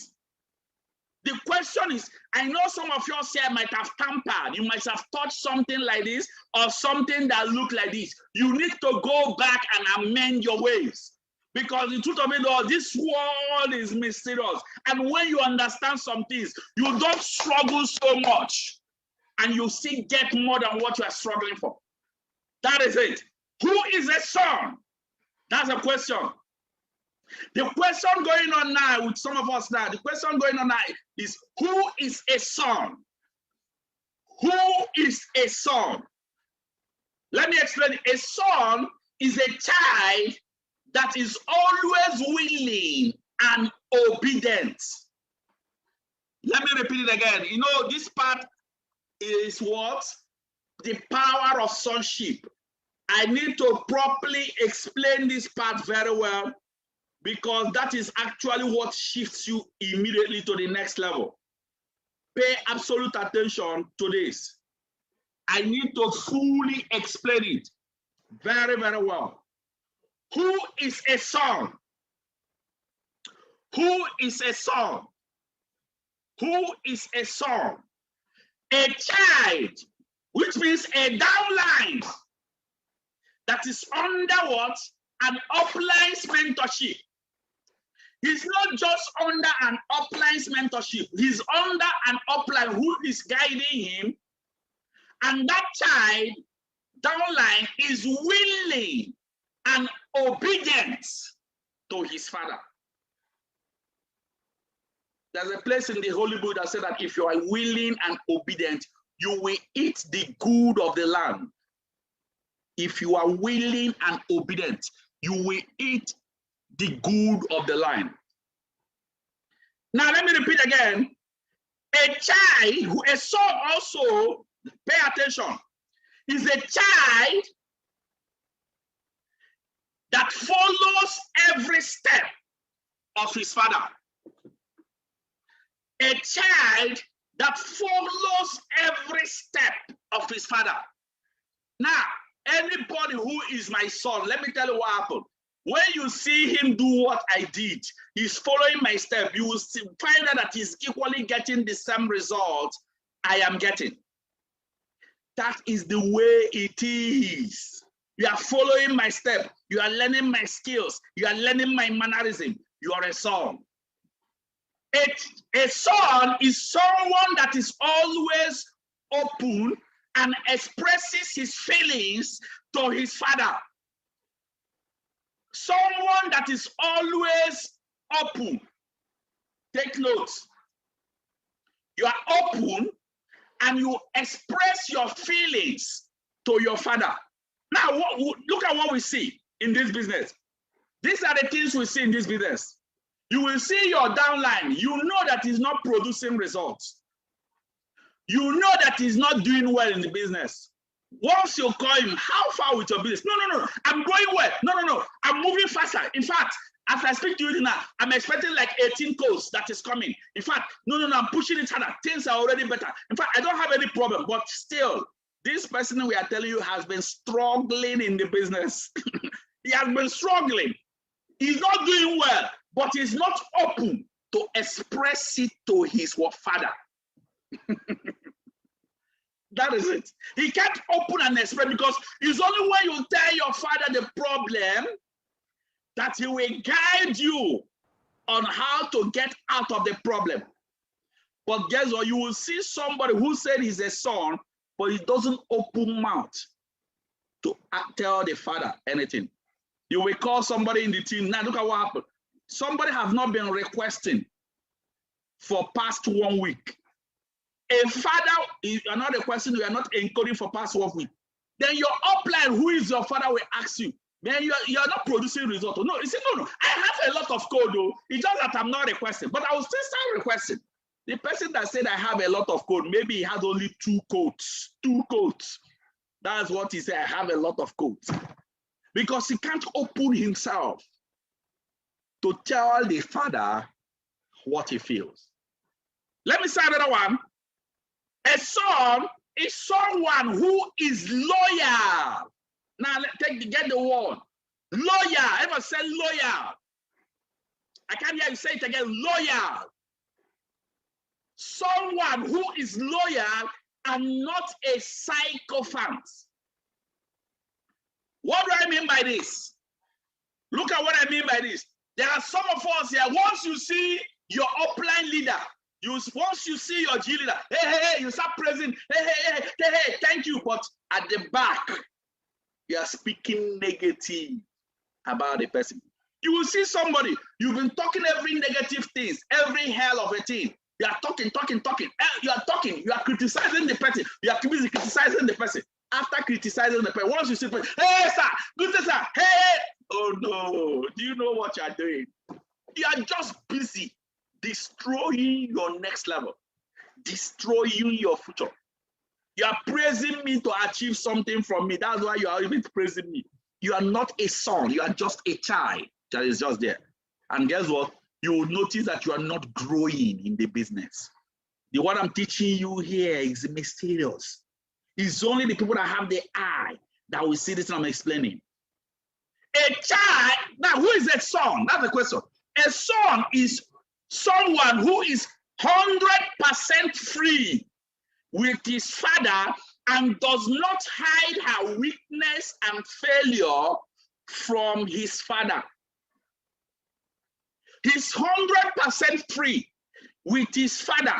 The question is, I know some of you here might have tampered. You might have touched something like this or something that looked like this. You need to go back and amend your ways. Because the truth of it all, this world is mysterious. And when you understand some things, you don't struggle so much. And you still get more than what you are struggling for. That is it. Who is a son? That's a question. The question going on now with some of us now, the question going on now is, who is a son? Who is a son? Let me explain. A son is a child that is always willing and obedient. Let me repeat it again. You know, this part is what? The power of sonship. I need to properly explain this part very well, because that is actually what shifts you immediately to the next level. Pay absolute attention to this. I need to fully explain it very, very well. Who is a son? Who is a son? Who is a son? A child, which means a downline that is under what? An upline's mentorship. He's not just under an upline's mentorship. He's under an upline who is guiding him. And that child downline is willing and obedient to his father. There's a place in the Holy Book that said that if you are willing and obedient, you will eat the good of the land. If you are willing and obedient, you will eat the good of the land. Now, let me repeat again. A child, a son also, pay attention, is a child that follows every step of his father. A child that follows every step of his father. Now, anybody who is my son, let me tell you what happened. When you see him do what I did, he's following my step, you will find out that he's equally getting the same result I am getting. That is the way it is. You are following my step. You are learning my skills. You are learning my mannerism. You are a son. A son is someone that is always open and expresses his feelings to his father. Someone that is always open. Take notes. You are open and you express your feelings to your father. Now, look at what we see in this business. These are the things we see in this business. You will see your downline. You know that he's not producing results. You know that he's not doing well in the business. Once you call him, how far with your business? No, I'm going well. No, I'm moving faster. In fact, as I speak to you now, I'm expecting like 18 calls that is coming. In fact, no, I'm pushing it harder. Things are already better. In fact, I don't have any problem, but still, this person we are telling you has been struggling in the business. He has been struggling. He's not doing well, but he's not open to express it to his father. That is it. He can't open and express because it's only when you tell your father the problem that he will guide you on how to get out of the problem. But guess what? You will see somebody who said he's a son, but he doesn't open mouth to tell the father anything. You will call somebody in the team. Now look at what happened. Somebody has not been requesting for past 1 week. A father, you are not requesting, you are not encoding for past 1 week. Then your upline, who is your father, will ask you, man, you are not producing results. No, you say, no, I have a lot of code though. It's just that I'm not requesting, but I will still start requesting. The person that said I have a lot of code, maybe he has only 2 codes. 2 codes. That's what he said, I have a lot of codes. Because he can't open himself to tell the father what he feels. Let me say another one. A son is someone who is loyal. Now, get the word. Loyal. Ever say loyal? I can't hear you say it again. Loyal. Someone who is loyal and not a sycophant. What do I mean by this? Look at what I mean by this. There are some of us here, once you see your upline leader, once you see your G leader, hey, you start praising, hey, thank you. But at the back, you are speaking negative about the person. You will see somebody, you've been talking every negative things, every hell of a thing. You are talking. You are talking, you are criticizing the person. You are criticizing the person. After criticizing the person, once you see the person, hey, sir, good sir, hey. Oh no, do you know what you are doing? You are just busy destroying your next level, destroying your future. You are praising me to achieve something from me. That's why you are even praising me. You are not a son. You are just a child that is just there. And guess what? You will notice that you are not growing in the business. The what I'm teaching you here is mysterious. It's only the people that have the eye that will see this and I'm explaining. A child, now who is a son? That's the question. A son is someone who is 100% free with his father and does not hide her weakness and failure from his father. He's 100% free with his father.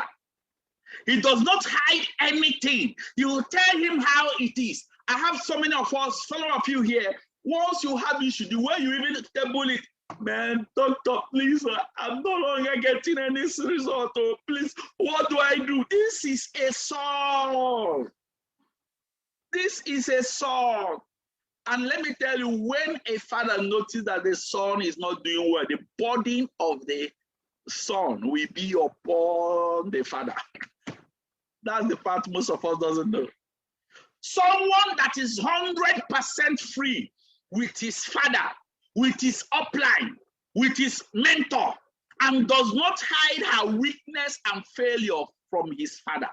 He does not hide anything. He will tell him how it is. I have so many of us, some of you here, once you have issue, the way you even table it, man, doctor, please, I'm no longer getting any result. Oh, please, what do I do? This is a song. This is a song. And let me tell you, when a father notices that the son is not doing well, the burden of the son will be upon the father. That's the part most of us doesn't know. Someone that is 100% free with his father, with his upline, with his mentor, and does not hide her weakness and failure from his father.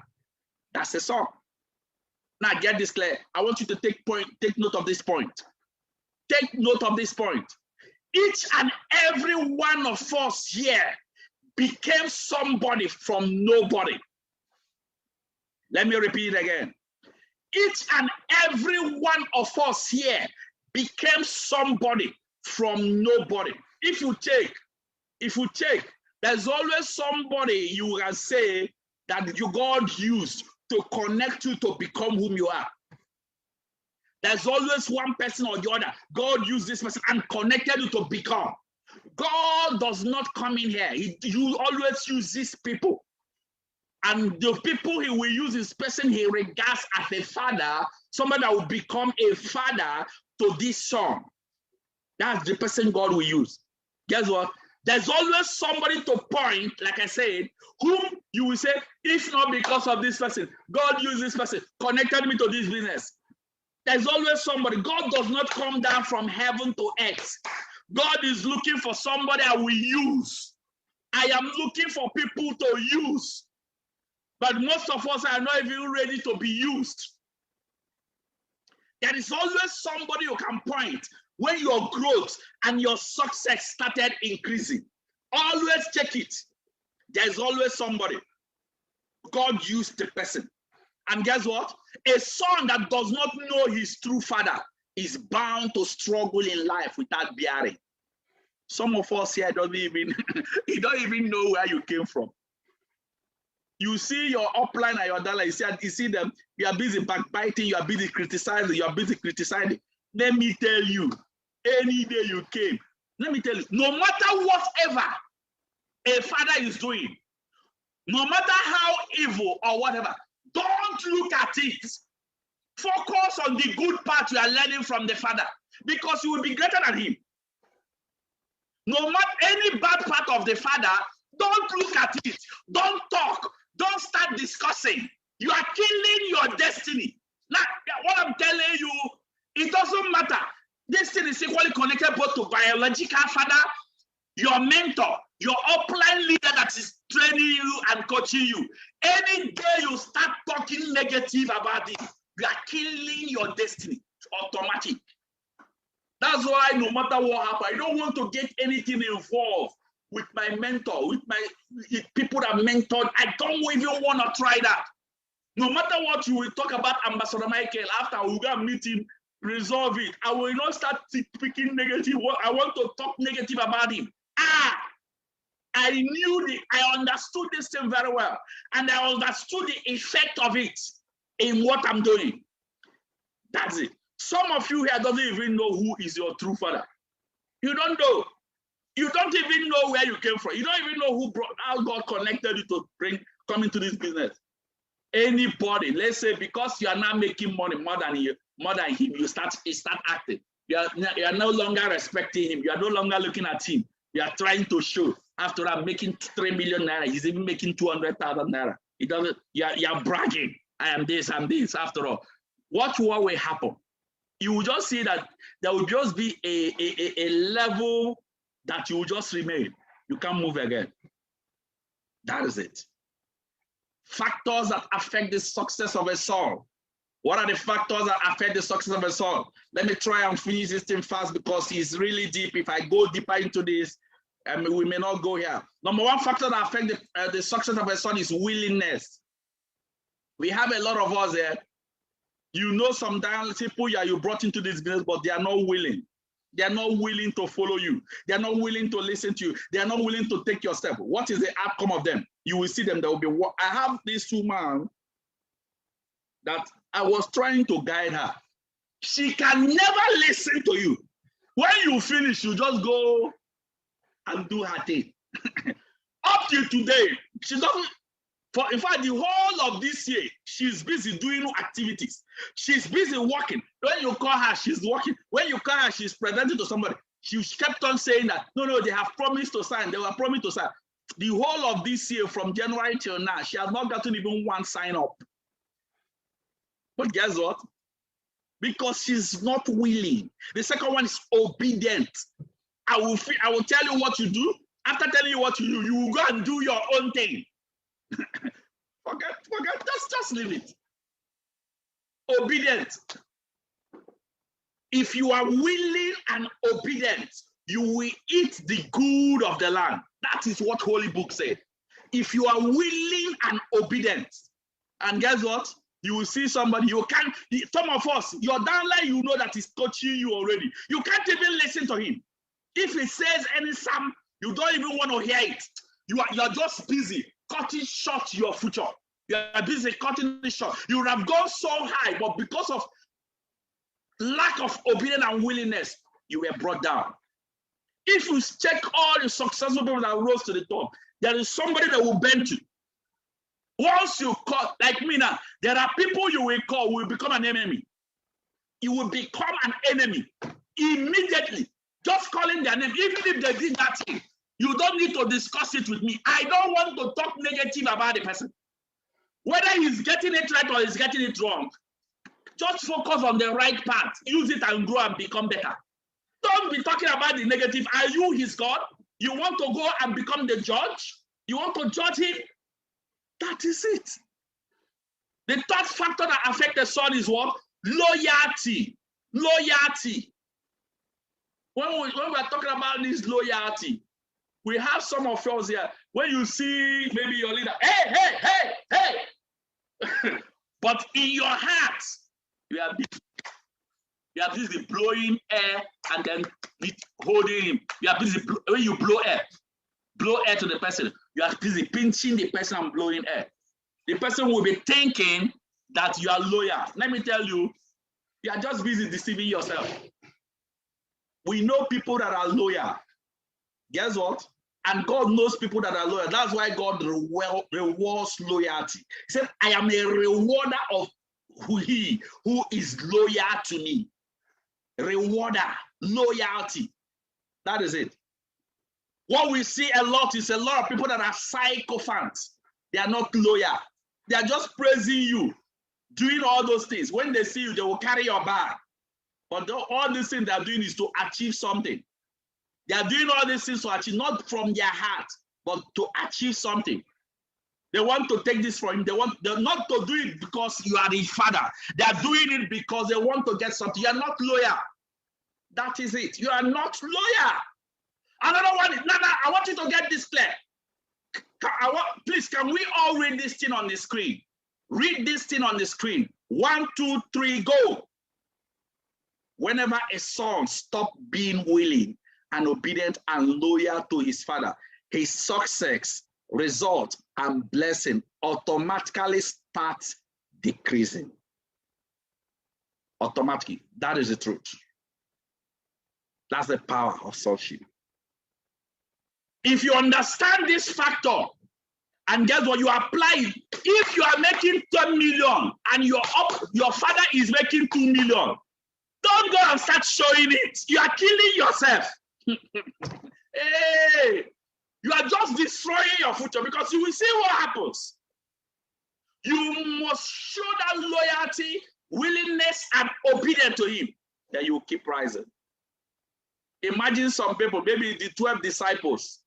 That's a son. Now get this clear. I want you to take note of this point. Take note of this point. Each and every one of us here became somebody from nobody. Let me repeat it again. Each and every one of us here became somebody from nobody. If you take, there's always somebody you can say that God used to connect you to become whom you are. There's always one person or the other. God used this person and connected you to become. God does not come in here. You always use these people. And the people he will use this person he regards as a father, somebody that will become a father to this son. That's the person God will use. Guess what? There's always somebody to point, like I said, whom you will say, if not because of this person, God used this person, connected me to this business. There's always somebody. God does not come down from heaven to earth. God is looking for somebody I will use. I am looking for people to use. But most of us are not even ready to be used. There is always somebody you can point when your growth and your success started increasing. Always check it. There's always somebody. God used the person. And guess what? A son that does not know his true father is bound to struggle in life without bearing. Some of us here don't even, you don't even know where you came from. You see your upline and your downline, you see them, you are busy backbiting, you are busy criticizing, you are busy criticizing. Let me tell you, any day you came, let me tell you, no matter whatever a father is doing, no matter how evil or whatever, don't look at it. Focus on the good part you are learning from the father, because you will be greater than him. No matter any bad part of the father, don't look at it. Don't talk. Don't start discussing. You are killing your destiny. Now, what I'm telling you, it doesn't matter. This thing is equally connected both to biological father, your mentor, your upline leader that is training you and coaching you. Any day you start talking negative about it, you are killing your destiny. It's automatic. That's why no matter what happens, I don't want to get anything involved with my mentor, with people that mentored. I don't even want to try that. No matter what you will talk about Ambassador Michael, after we go and meet him, resolve it. I will not start speaking negative. I want to talk negative about him. I understood this thing very well. And I understood the effect of it in what I'm doing. That's it. Some of you here don't even know who is your true father. You don't know. You don't even know where you came from. You don't even know how God connected you to come into this business. Anybody, let's say because you are now making money more than him, you start acting. You are no longer respecting him. You are no longer looking at him. You are trying to show. After I'm making 3 million naira, he's even making 200,000 naira. It doesn't. You are bragging. I am this. I'm this. After all, what will happen? You will just see that there will just be a level that you will just remain. You can't move again. That is it. Factors that affect the success of a son. What are the factors that affect the success of a son? Let me try and finish this thing fast because it's really deep. If I go deeper into this, we may not go here. Number one factor that affects the success of a son is willingness. We have a lot of us there. You know, sometimes people you brought into this business, but they are not willing. They are not willing to follow you. They are not willing to listen to you. They are not willing to take your step. What is the outcome of them? You will see them. There will be. I have this woman that I was trying to guide her. She can never listen to you. When you finish, you just go and do her thing. Up till today, she doesn't. In fact, the whole of this year, she's busy doing activities. She's busy working. When you call her, she's working. When you call her, she's presenting to somebody. She kept on saying that, no, they have promised to sign. They were promised to sign. The whole of this year, from January till now, she has not gotten even one sign up. But guess what? Because she's not willing. The second one is obedient. I will tell you what you do. After telling you what you do, you will go and do your own thing. forget, just leave it. Obedient. If you are willing and obedient, you will eat the good of the land. That is what Holy Book said. If you are willing and obedient, and guess what? You will see somebody, some of us, your downline, you know that is coaching you already. You can't even listen to him. If he says any psalm, you don't even want to hear it. You're just busy cutting short your future. You're busy cutting it short. You would have gone so high, but because of lack of obedience and willingness, you were brought down. If you check all the successful people that rose to the top, there is somebody that will bend you. Once you call, like me now, there are people you will call, will become an enemy. You will become an enemy immediately. Just calling their name, even if they did that thing, you don't need to discuss it with me. I don't want to talk negative about the person. Whether he's getting it right or he's getting it wrong, just focus on the right path. Use it and grow and become better. Don't be talking about the negative. Are you his God? You want to go and become the judge? You want to judge him? That is it. The third factor that affects the son is what? Loyalty. Loyalty. When we are talking about this loyalty, we have some of us here. When you see maybe your leader, hey, but in your heart, you are busy blowing air and then holding him. You are busy when you blow air to the person. You are busy pinching the person and blowing air. The person will be thinking that you are loyal. Let me tell you, you are just busy deceiving yourself. We know people that are loyal. Guess what? And God knows people that are loyal. That's why God rewards loyalty. He said, I am a rewarder of he who is loyal to me. Rewarder, loyalty. That is it. What we see a lot is a lot of people that are sycophants. They are not loyal. They are just praising you, doing all those things. When they see you, they will carry your bag. But all these things they are doing is to achieve something. They are doing all these things to achieve, not from their heart, but to achieve something. They want to take this from him. They're not to do it because you are the father. They are doing it because they want to get something. You are not loyal. That is it. You are not loyal. Another one is, Nana, I want you to get this clear. Please, can we all read this thing on the screen? Read this thing on the screen. 1, 2, 3, go. Whenever a son stops being willing and obedient and loyal to his father, his success, result, and blessing automatically starts decreasing. Automatically. That is the truth. That's the power of sonship. If you understand this factor, and guess what, you apply it. If you are making 10 million and your father is making 2 million, don't go and start showing it. You are killing yourself. Hey, you are just destroying your future, because you will see what happens. You must show that loyalty, willingness, and obedience to him. Then you will keep rising. Imagine some people, maybe the 12 disciples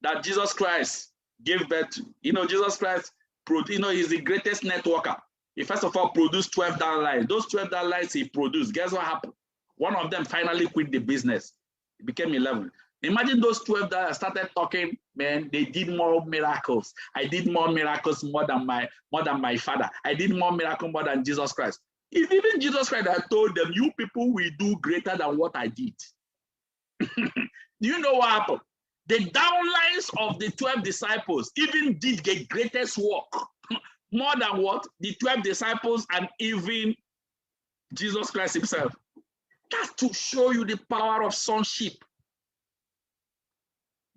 that Jesus Christ gave birth to. You know, Jesus Christ, he's the greatest networker. He first of all produced 12 downlines. Those 12 downlines he produced, guess what happened? One of them finally quit the business. It became 11. Imagine those 12 that started talking, man, they did more miracles. I did more miracles more than my father. I did more miracles more than Jesus Christ. If even Jesus Christ had told them, you people will do greater than what I did. Do you know what happened? The downlines of the 12 disciples even did the greatest work, more than what? The 12 disciples and even Jesus Christ himself. That's to show you the power of sonship.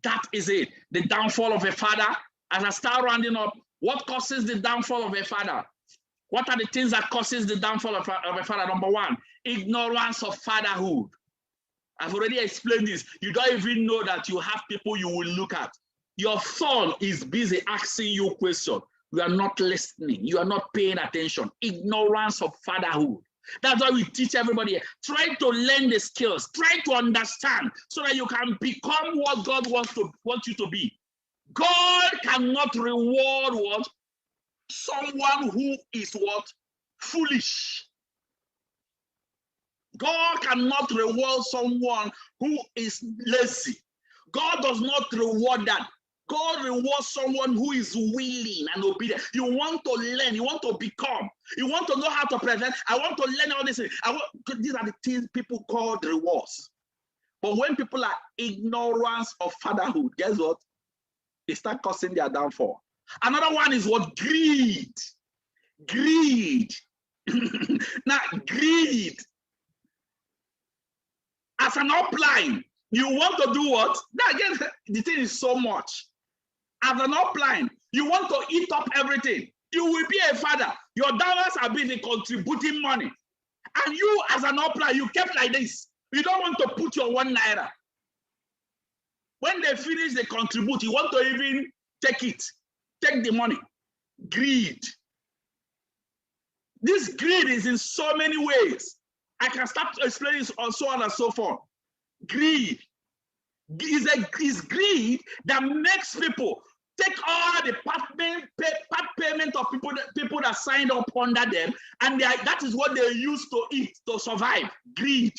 That is it. The downfall of a father. As I start rounding up, what causes the downfall of a father? What are the things that causes the downfall of a father? Number one, ignorance of fatherhood. I've already explained this. You don't even know that you have people you will look at. Your son is busy asking you questions. You are not listening. You are not paying attention. Ignorance of fatherhood. That's why we teach everybody. Try to learn the skills. Try to understand so that you can become what God wants you to be. God cannot reward what? Someone who is what? Foolish. God cannot reward someone who is lazy. God does not reward that. God rewards someone who is willing and obedient. You want to learn. You want to become. You want to know how to present. I want to learn all this. These are the things people call rewards. But when people are ignorant of fatherhood, guess what? They start causing their downfall. Another one is what? Greed. Greed. Now, greed. As an upline, you want to do what? Now, again, the thing is so much. As an upline, you want to eat up everything. You will be a father. Your dollars are busy contributing money. And you, as an upline, you kept like this. You don't want to put your 1 naira. When they finish, they contribute. You want to even take it. Take the money. Greed. This greed is in so many ways. I can start explaining this and so on and so forth. Greed is greed that makes people take all the part payment of people that signed up under them, and that is what they use to eat, to survive. Greed.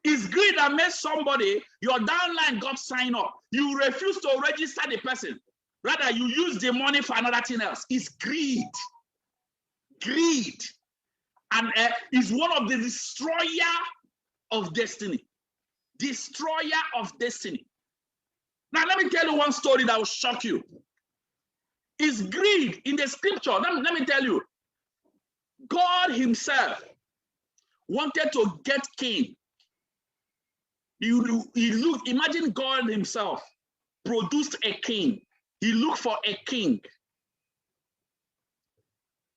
It's greed that makes somebody, your downline got signed up. You refuse to register the person. Rather, you use the money for another thing else. It's greed. Greed. And is one of the destroyer of destiny. Destroyer of destiny. Now, let me tell you one story that will shock you. It's greed in the scripture. Let me tell you. God himself wanted to get king. Imagine God himself produced a king. He looked for a king.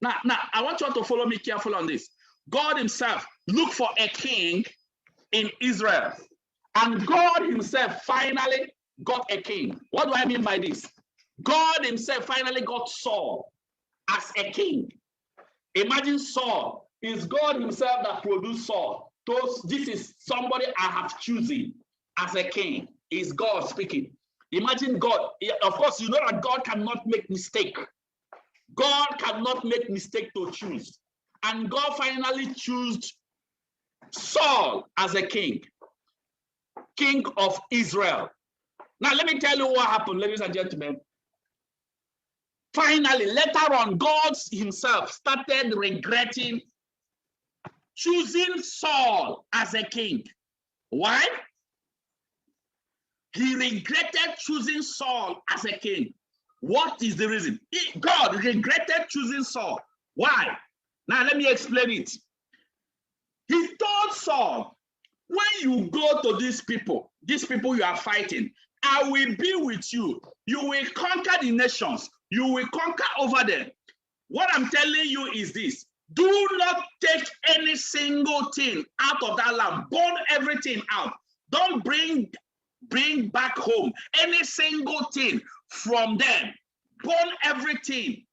Now, I want you all to follow me carefully on this. God himself looked for a king in Israel. And God himself finally got a king. What do I mean by this? God himself finally got Saul as a king. Imagine Saul. It's God himself that produced Saul. This is somebody I have chosen as a king. It's God speaking. Imagine God. Of course, you know that God cannot make mistake. God cannot make mistake to choose. And God finally chose Saul as a king of Israel. Now, let me tell you what happened, ladies and gentlemen. Finally, later on, God himself started regretting choosing Saul as a king. Why? He regretted choosing Saul as a king. What is the reason? God regretted choosing Saul. Why? Now, let me explain it. He told Saul, when you go to these people you are fighting, I will be with you. You will conquer the nations. You will conquer over them. What I'm telling you is this. Do not take any single thing out of that land. Burn everything out. Don't bring back home any single thing from them. Burn everything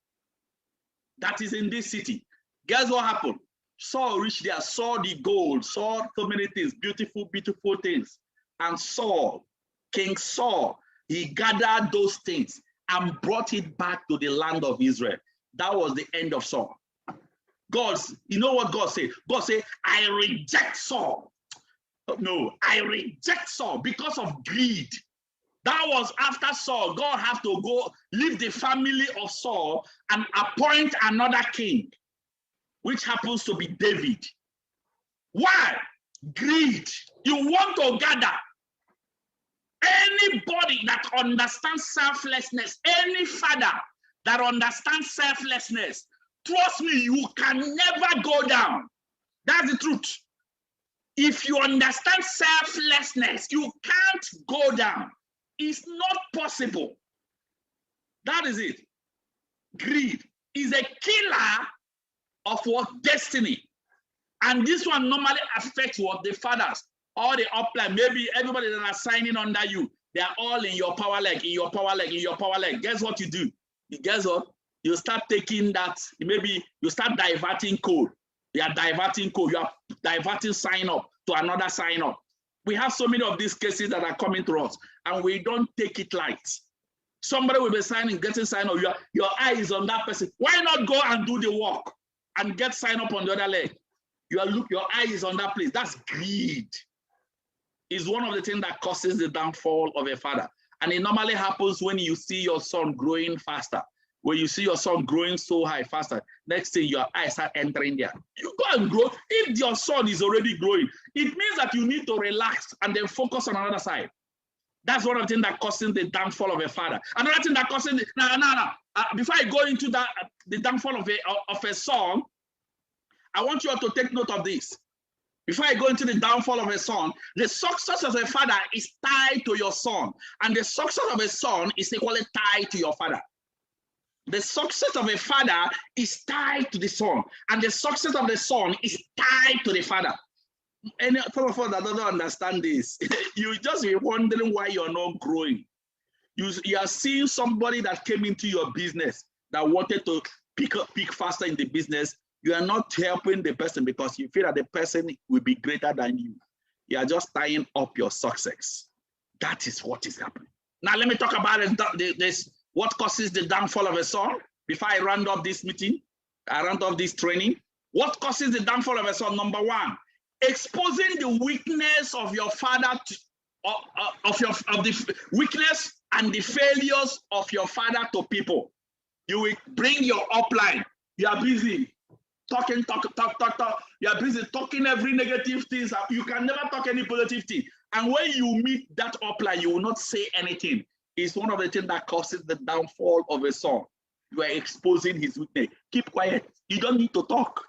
that is in this city. Guess what happened? Saul reached there, saw the gold, saw so many things, beautiful, beautiful things. And Saul, King Saul, he gathered those things and brought it back to the land of Israel. That was the end of Saul. You know what God said? God said, I reject Saul. No, I reject Saul because of greed. That was after Saul. God had to go leave the family of Saul and appoint another king. which happens to be David. Why? Greed. You want to gather. Anybody that understands selflessness, any father that understands selflessness, trust me, you can never go down. That's the truth. If you understand selflessness, you can't go down. It's not possible. That is it. Greed is a killer of what? Destiny. And this one normally affects what? The fathers. All the upline, maybe everybody that are signing under you, they are all in your power leg, in your power leg, in your power leg. Guess what you do? Guess what? You start taking that, maybe you start diverting code. You are diverting code. You are diverting sign up to another sign up. We have so many of these cases that are coming to us, and we don't take it light. Somebody will be signing, getting sign up. Your eye is on that person. Why not go and do the work and get sign up on the other leg? Your eye is on that place. That's greed. Is one of the things that causes the downfall of a father. And it normally happens when you see your son growing faster. When you see your son growing so high faster, next thing your eyes are entering there. You go and grow. If your son is already growing, it means that you need to relax and then focus on another side. That's one of the things that causes the downfall of a father. Another thing that causes before I go into that, the downfall of a son, I want you all to take note of this. Before I go into the downfall of a son, the success of a father is tied to your son, and the success of a son is equally tied to your father. The success of a father is tied to the son, and the success of the son is tied to the father. And some of us that don't understand this, you just be wondering why you're not growing. You are seeing somebody that came into your business that wanted to pick faster in the business. You are not helping the person because you feel that the person will be greater than you. You are just tying up your success. That is what is happening. Now let me talk about what causes the downfall of a son. Before I round up this meeting, I round up this training. What causes the downfall of a son? Number one, exposing the weakness of your father, of the weakness and the failures of your father to people. You will bring your upline. You are busy. Talk. You are busy talking every negative thing. You can never talk any positive thing. And when you meet that upline, you will not say anything. It's one of the things that causes the downfall of a son. You are exposing his weakness. Keep quiet. You don't need to talk.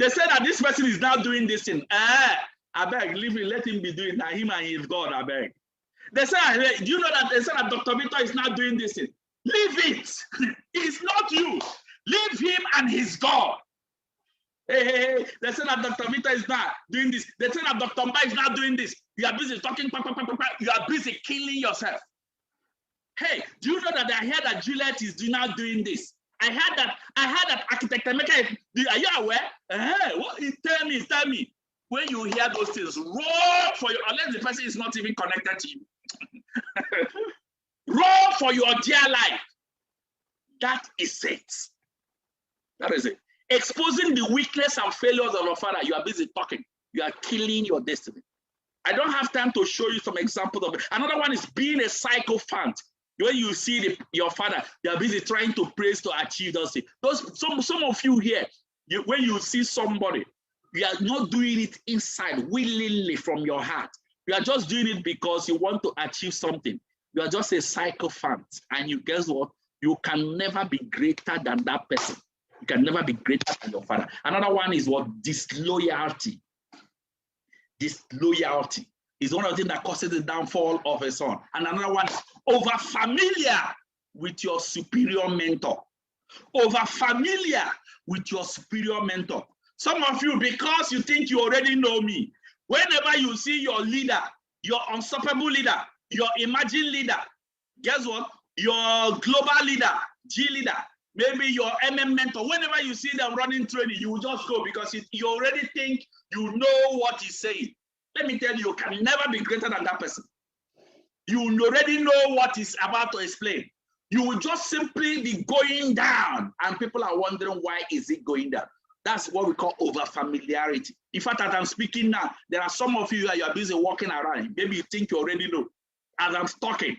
They say that this person is now doing this thing. I beg, leave him, let him be doing that. Him and his God, I beg. They say, do you know that they say that Dr. Victor is now doing this thing? Leave it. It's not you. Leave him and his God. Hey, they say that Dr. Victor is not doing this. They say that Dr. Mba is not doing this. You are busy talking, you are busy killing yourself. Hey, do you know that I heard that Juliet is now doing this? I heard that architect Emeka, are you aware? What? Tell me. When you hear those things, roll for you, unless the person is not even connected to you. Roll for your dear life. That is it. That is it. Exposing the weakness and failures of your father. You are busy talking. You are killing your destiny. I don't have time to show you some examples of it. Another one is being a sycophant. When you see your father, they are busy trying to praise to achieve those things. Some of you here, when you see somebody, you are not doing it inside willingly from your heart. You are just doing it because you want to achieve something. You are just a sycophant, and you guess what? You can never be greater than that person. You can never be greater than your father. Another one is what? Disloyalty. Disloyalty is one of the things that causes the downfall of a son. And another one, over familiar with your superior mentor. Over familiar with your superior mentor. Some of you, because you think you already know me, whenever you see your leader, your unstoppable leader, your emerging leader, guess what? Your global leader, G leader, maybe your MM mentor, whenever you see them running training, you will just go because you already think you know what he's saying. Let me tell you, you can never be greater than that person. You already know what he's about to explain. You will just simply be going down, and people are wondering, why is it going down? That's what we call over-familiarity. In fact, as I'm speaking now, there are some of you that you are busy walking around. Maybe you think you already know. As I'm talking,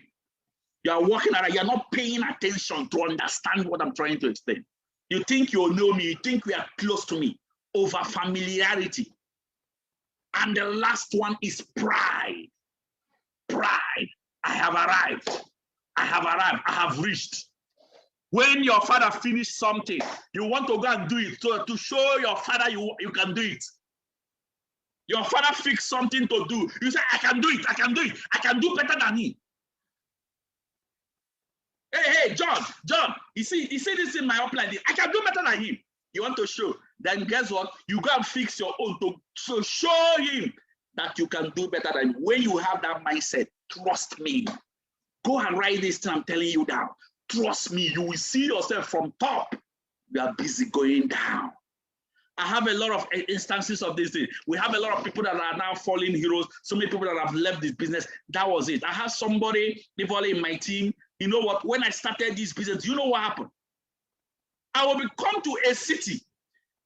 you are walking around, you're not paying attention to understand what I'm trying to explain. You think you know me. You think we are close to me. Over familiarity. And the last one is pride. Pride. I have arrived. I have arrived. I have reached. When your father finished something, you want to go and do it. So to show your father you can do it. Your father fixed something to do. You say, I can do it. I can do it. I can do better than him. Hey, John, you see this in my upline. I can do better than him. You want to show. Then guess what? You go and fix your own to show him that you can do better than him. When you have that mindset, trust me. Go and write this thing I'm telling you down. Trust me, you will see yourself from top. You are busy going down. I have a lot of instances of this thing. We have a lot of people that are now fallen heroes. So many people that have left this business. That was it. I have somebody in my team. You know what? When I started this business, you know what happened? I will come to a city.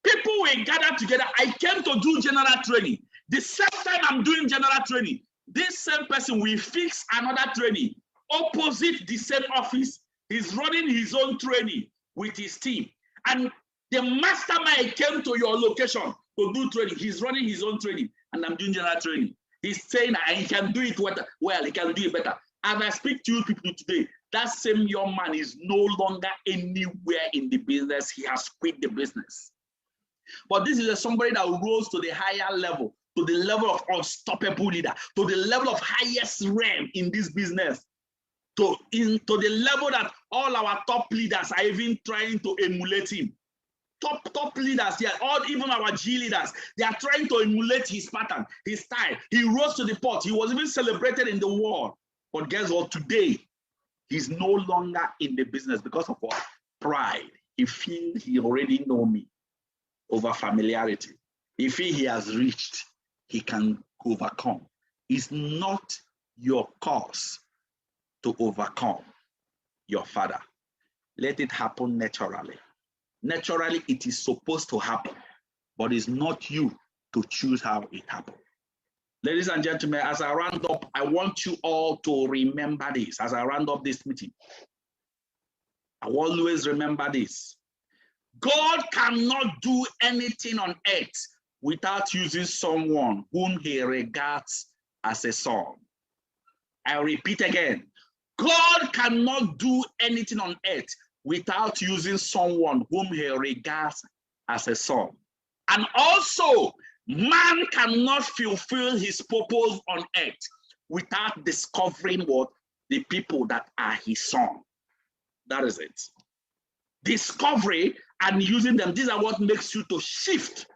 People will gather together. I came to do general training. The same time I'm doing general training, this same person will fix another training opposite the same office. He's running his own training with his team. And the mastermind came to your location to do training. He's running his own training, and I'm doing general training. He's saying that he can do it well, he can do it better. As I speak to you people today, that same young man is no longer anywhere in the business. He has quit the business. But this is somebody that rose to the higher level, to the level of unstoppable leader, to the level of highest realm in this business, to the level that all our top leaders are even trying to emulate him. Top leaders, even our G leaders, they are trying to emulate his pattern, his style. He rose to the pot. He was even celebrated in the world. But guess what? Today, he's no longer in the business because of what? Pride. He feels he already know me. Over familiarity. He feels he has reached. He can overcome. It's not your cause to overcome your father. Let it happen naturally. Naturally, it is supposed to happen, but it's not you to choose how it happens. Ladies and gentlemen, as I round up, I want you all to remember this. As I round up this meeting, I will always remember this. God cannot do anything on earth without using someone whom he regards as a son. I repeat again, God cannot do anything on earth without using someone whom he regards as a son. And also, man cannot fulfill his purpose on earth without discovering what? The people that are his son. That is it. Discovery and using them, these are what makes you to shift,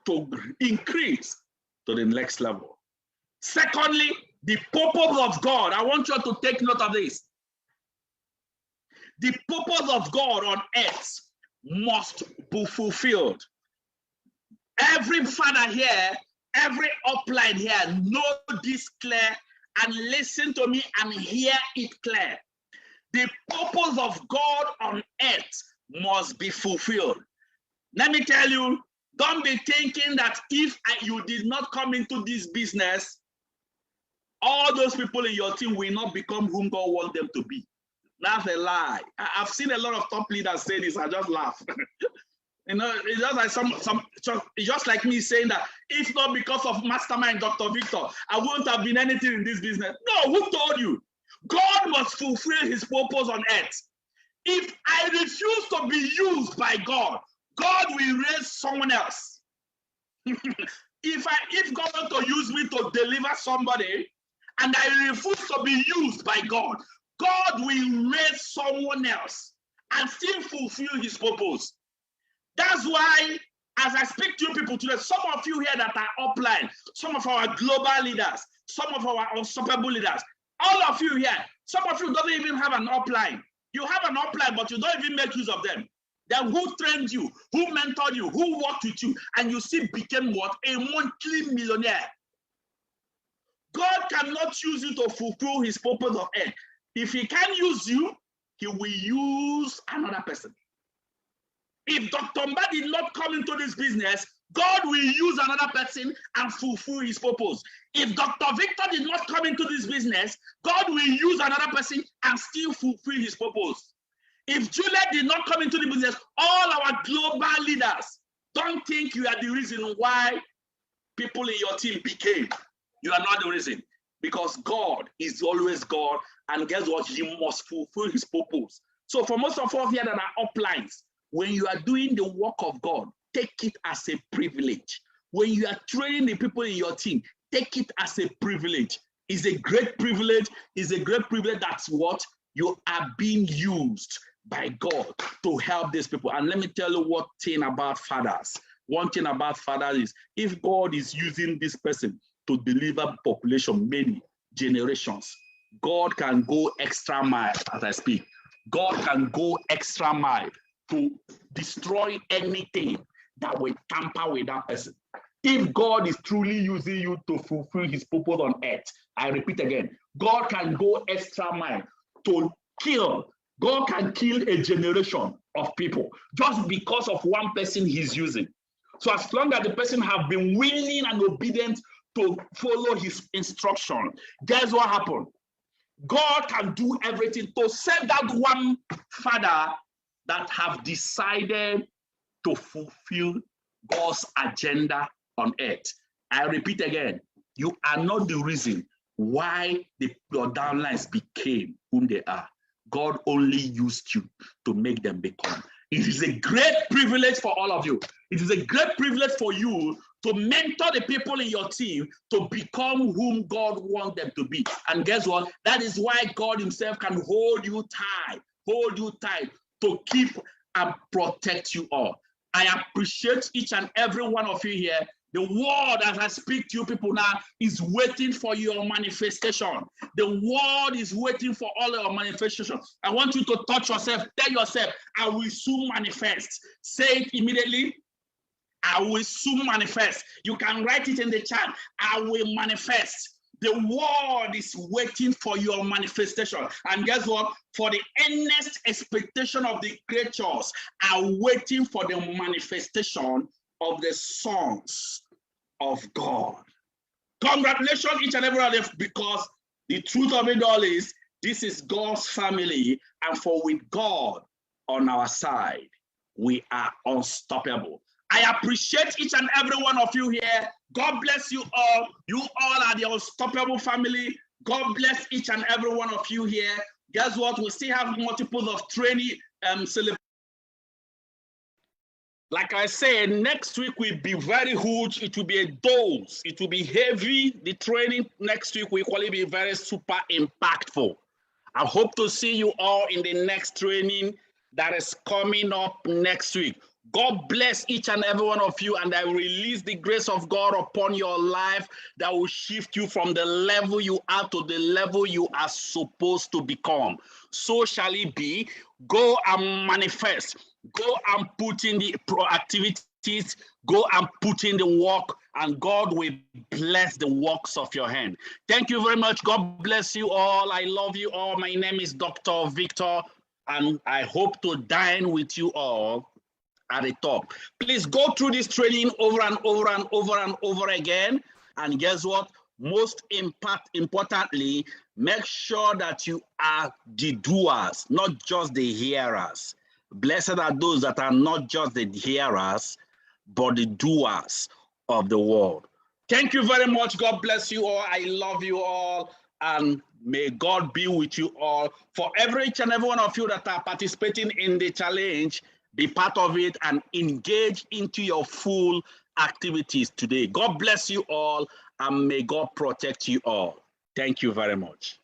to increase to the next level. Secondly, the purpose of God. I want you to take note of this. The purpose of God on earth must be fulfilled. Every father here, every upline here, know this clear and listen to me and hear it clear. The purpose of God on earth must be fulfilled. Let me tell you, don't be thinking that if you did not come into this business, all those people in your team will not become whom God wants them to be. That's a lie. I've seen a lot of top leaders say this. I just laugh. You know, it's just like it's just like me saying that if not because of Mastermind Dr. Victor, I wouldn't have been anything in this business. No, who told you? God must fulfill his purpose on earth. If I refuse to be used by God, God will raise someone else. If God wants to use me to deliver somebody, and I refuse to be used by God, God will raise someone else and still fulfill his purpose. That's why, as I speak to you people today, some of you here that are upline, some of our global leaders, some of our unstoppable leaders, all of you here, some of you don't even have an upline. You have an upline, but you don't even make use of them. Then who trained you, who mentored you, who worked with you, and you still became what? A monthly millionaire. God cannot use you to fulfill his purpose of earth. If he can use you, he will use another person. If Dr. Mba did not come into this business, God will use another person and fulfill his purpose. If Dr. Victor did not come into this business, God will use another person and still fulfill his purpose. If Juliet did not come into the business, all our global leaders, don't think you are the reason why people in your team became. You are not the reason. Because God is always God, and guess what? He must fulfill his purpose. So for most of us here that are uplines, when you are doing the work of God, take it as a privilege. When you are training the people in your team, take it as a privilege. It's a great privilege. It's a great privilege. That's what you are being used by God to help these people. And let me tell you one thing about fathers. One thing about fathers is if God is using this person to deliver population many generations, God can go extra mile as I speak. God can go extra mile to destroy anything that will tamper with that person. If God is truly using you to fulfill his purpose on earth, I repeat again, God can go extra mile to kill. God can kill a generation of people just because of one person he's using. So as long as the person have been willing and obedient to follow his instruction, guess what happened? God can do everything to save that one father that have decided to fulfill God's agenda on earth. I repeat again, you are not the reason why your downlines became whom they are. God only used you to make them become. It is a great privilege for all of you. It is a great privilege for you to mentor the people in your team to become whom God wants them to be. And guess what? That is why God himself can hold you tight to keep and protect you all. I appreciate each and every one of you here. The word as I speak to you people now is waiting for your manifestation. The word is waiting for all your manifestation. I want you to touch yourself. Tell yourself, I will soon manifest. Say it immediately. I will soon manifest. You can write it in the chat. I will manifest. The word is waiting for your manifestation. And guess what? For the earnest expectation of the creatures are waiting for the manifestation of the sons of God. Congratulations, each and every one of them, because the truth of it all is this is God's family, and for with God on our side, we are unstoppable. I appreciate each and every one of you here. God bless you all. You all are the unstoppable family. God bless each and every one of you here. Guess what? We still have multiples of training celebrations. Like I said, next week will be very huge. It will be a dose. It will be heavy. The training next week will equally be very super impactful. I hope to see you all in the next training that is coming up next week. God bless each and every one of you, and I release the grace of God upon your life that will shift you from the level you are to the level you are supposed to become. So shall it be. Go and manifest. Go and put in the activities. Go and put in the work, and God will bless the works of your hand. Thank you very much. God bless you all. I love you all. My name is Dr. Victor, and I hope to dine with you all at the top. Please go through this training over and over and over and over again. And guess what? Most importantly, make sure that you are the doers, not just the hearers. Blessed are those that are not just the hearers, but the doers of the word. Thank you very much. God bless you all. I love you all. And may God be with you all. For each and every one of you that are participating in the challenge, be part of it and engage into your full activities today. God bless you all, and may God protect you all. Thank you very much.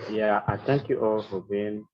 Yeah, I thank you all for being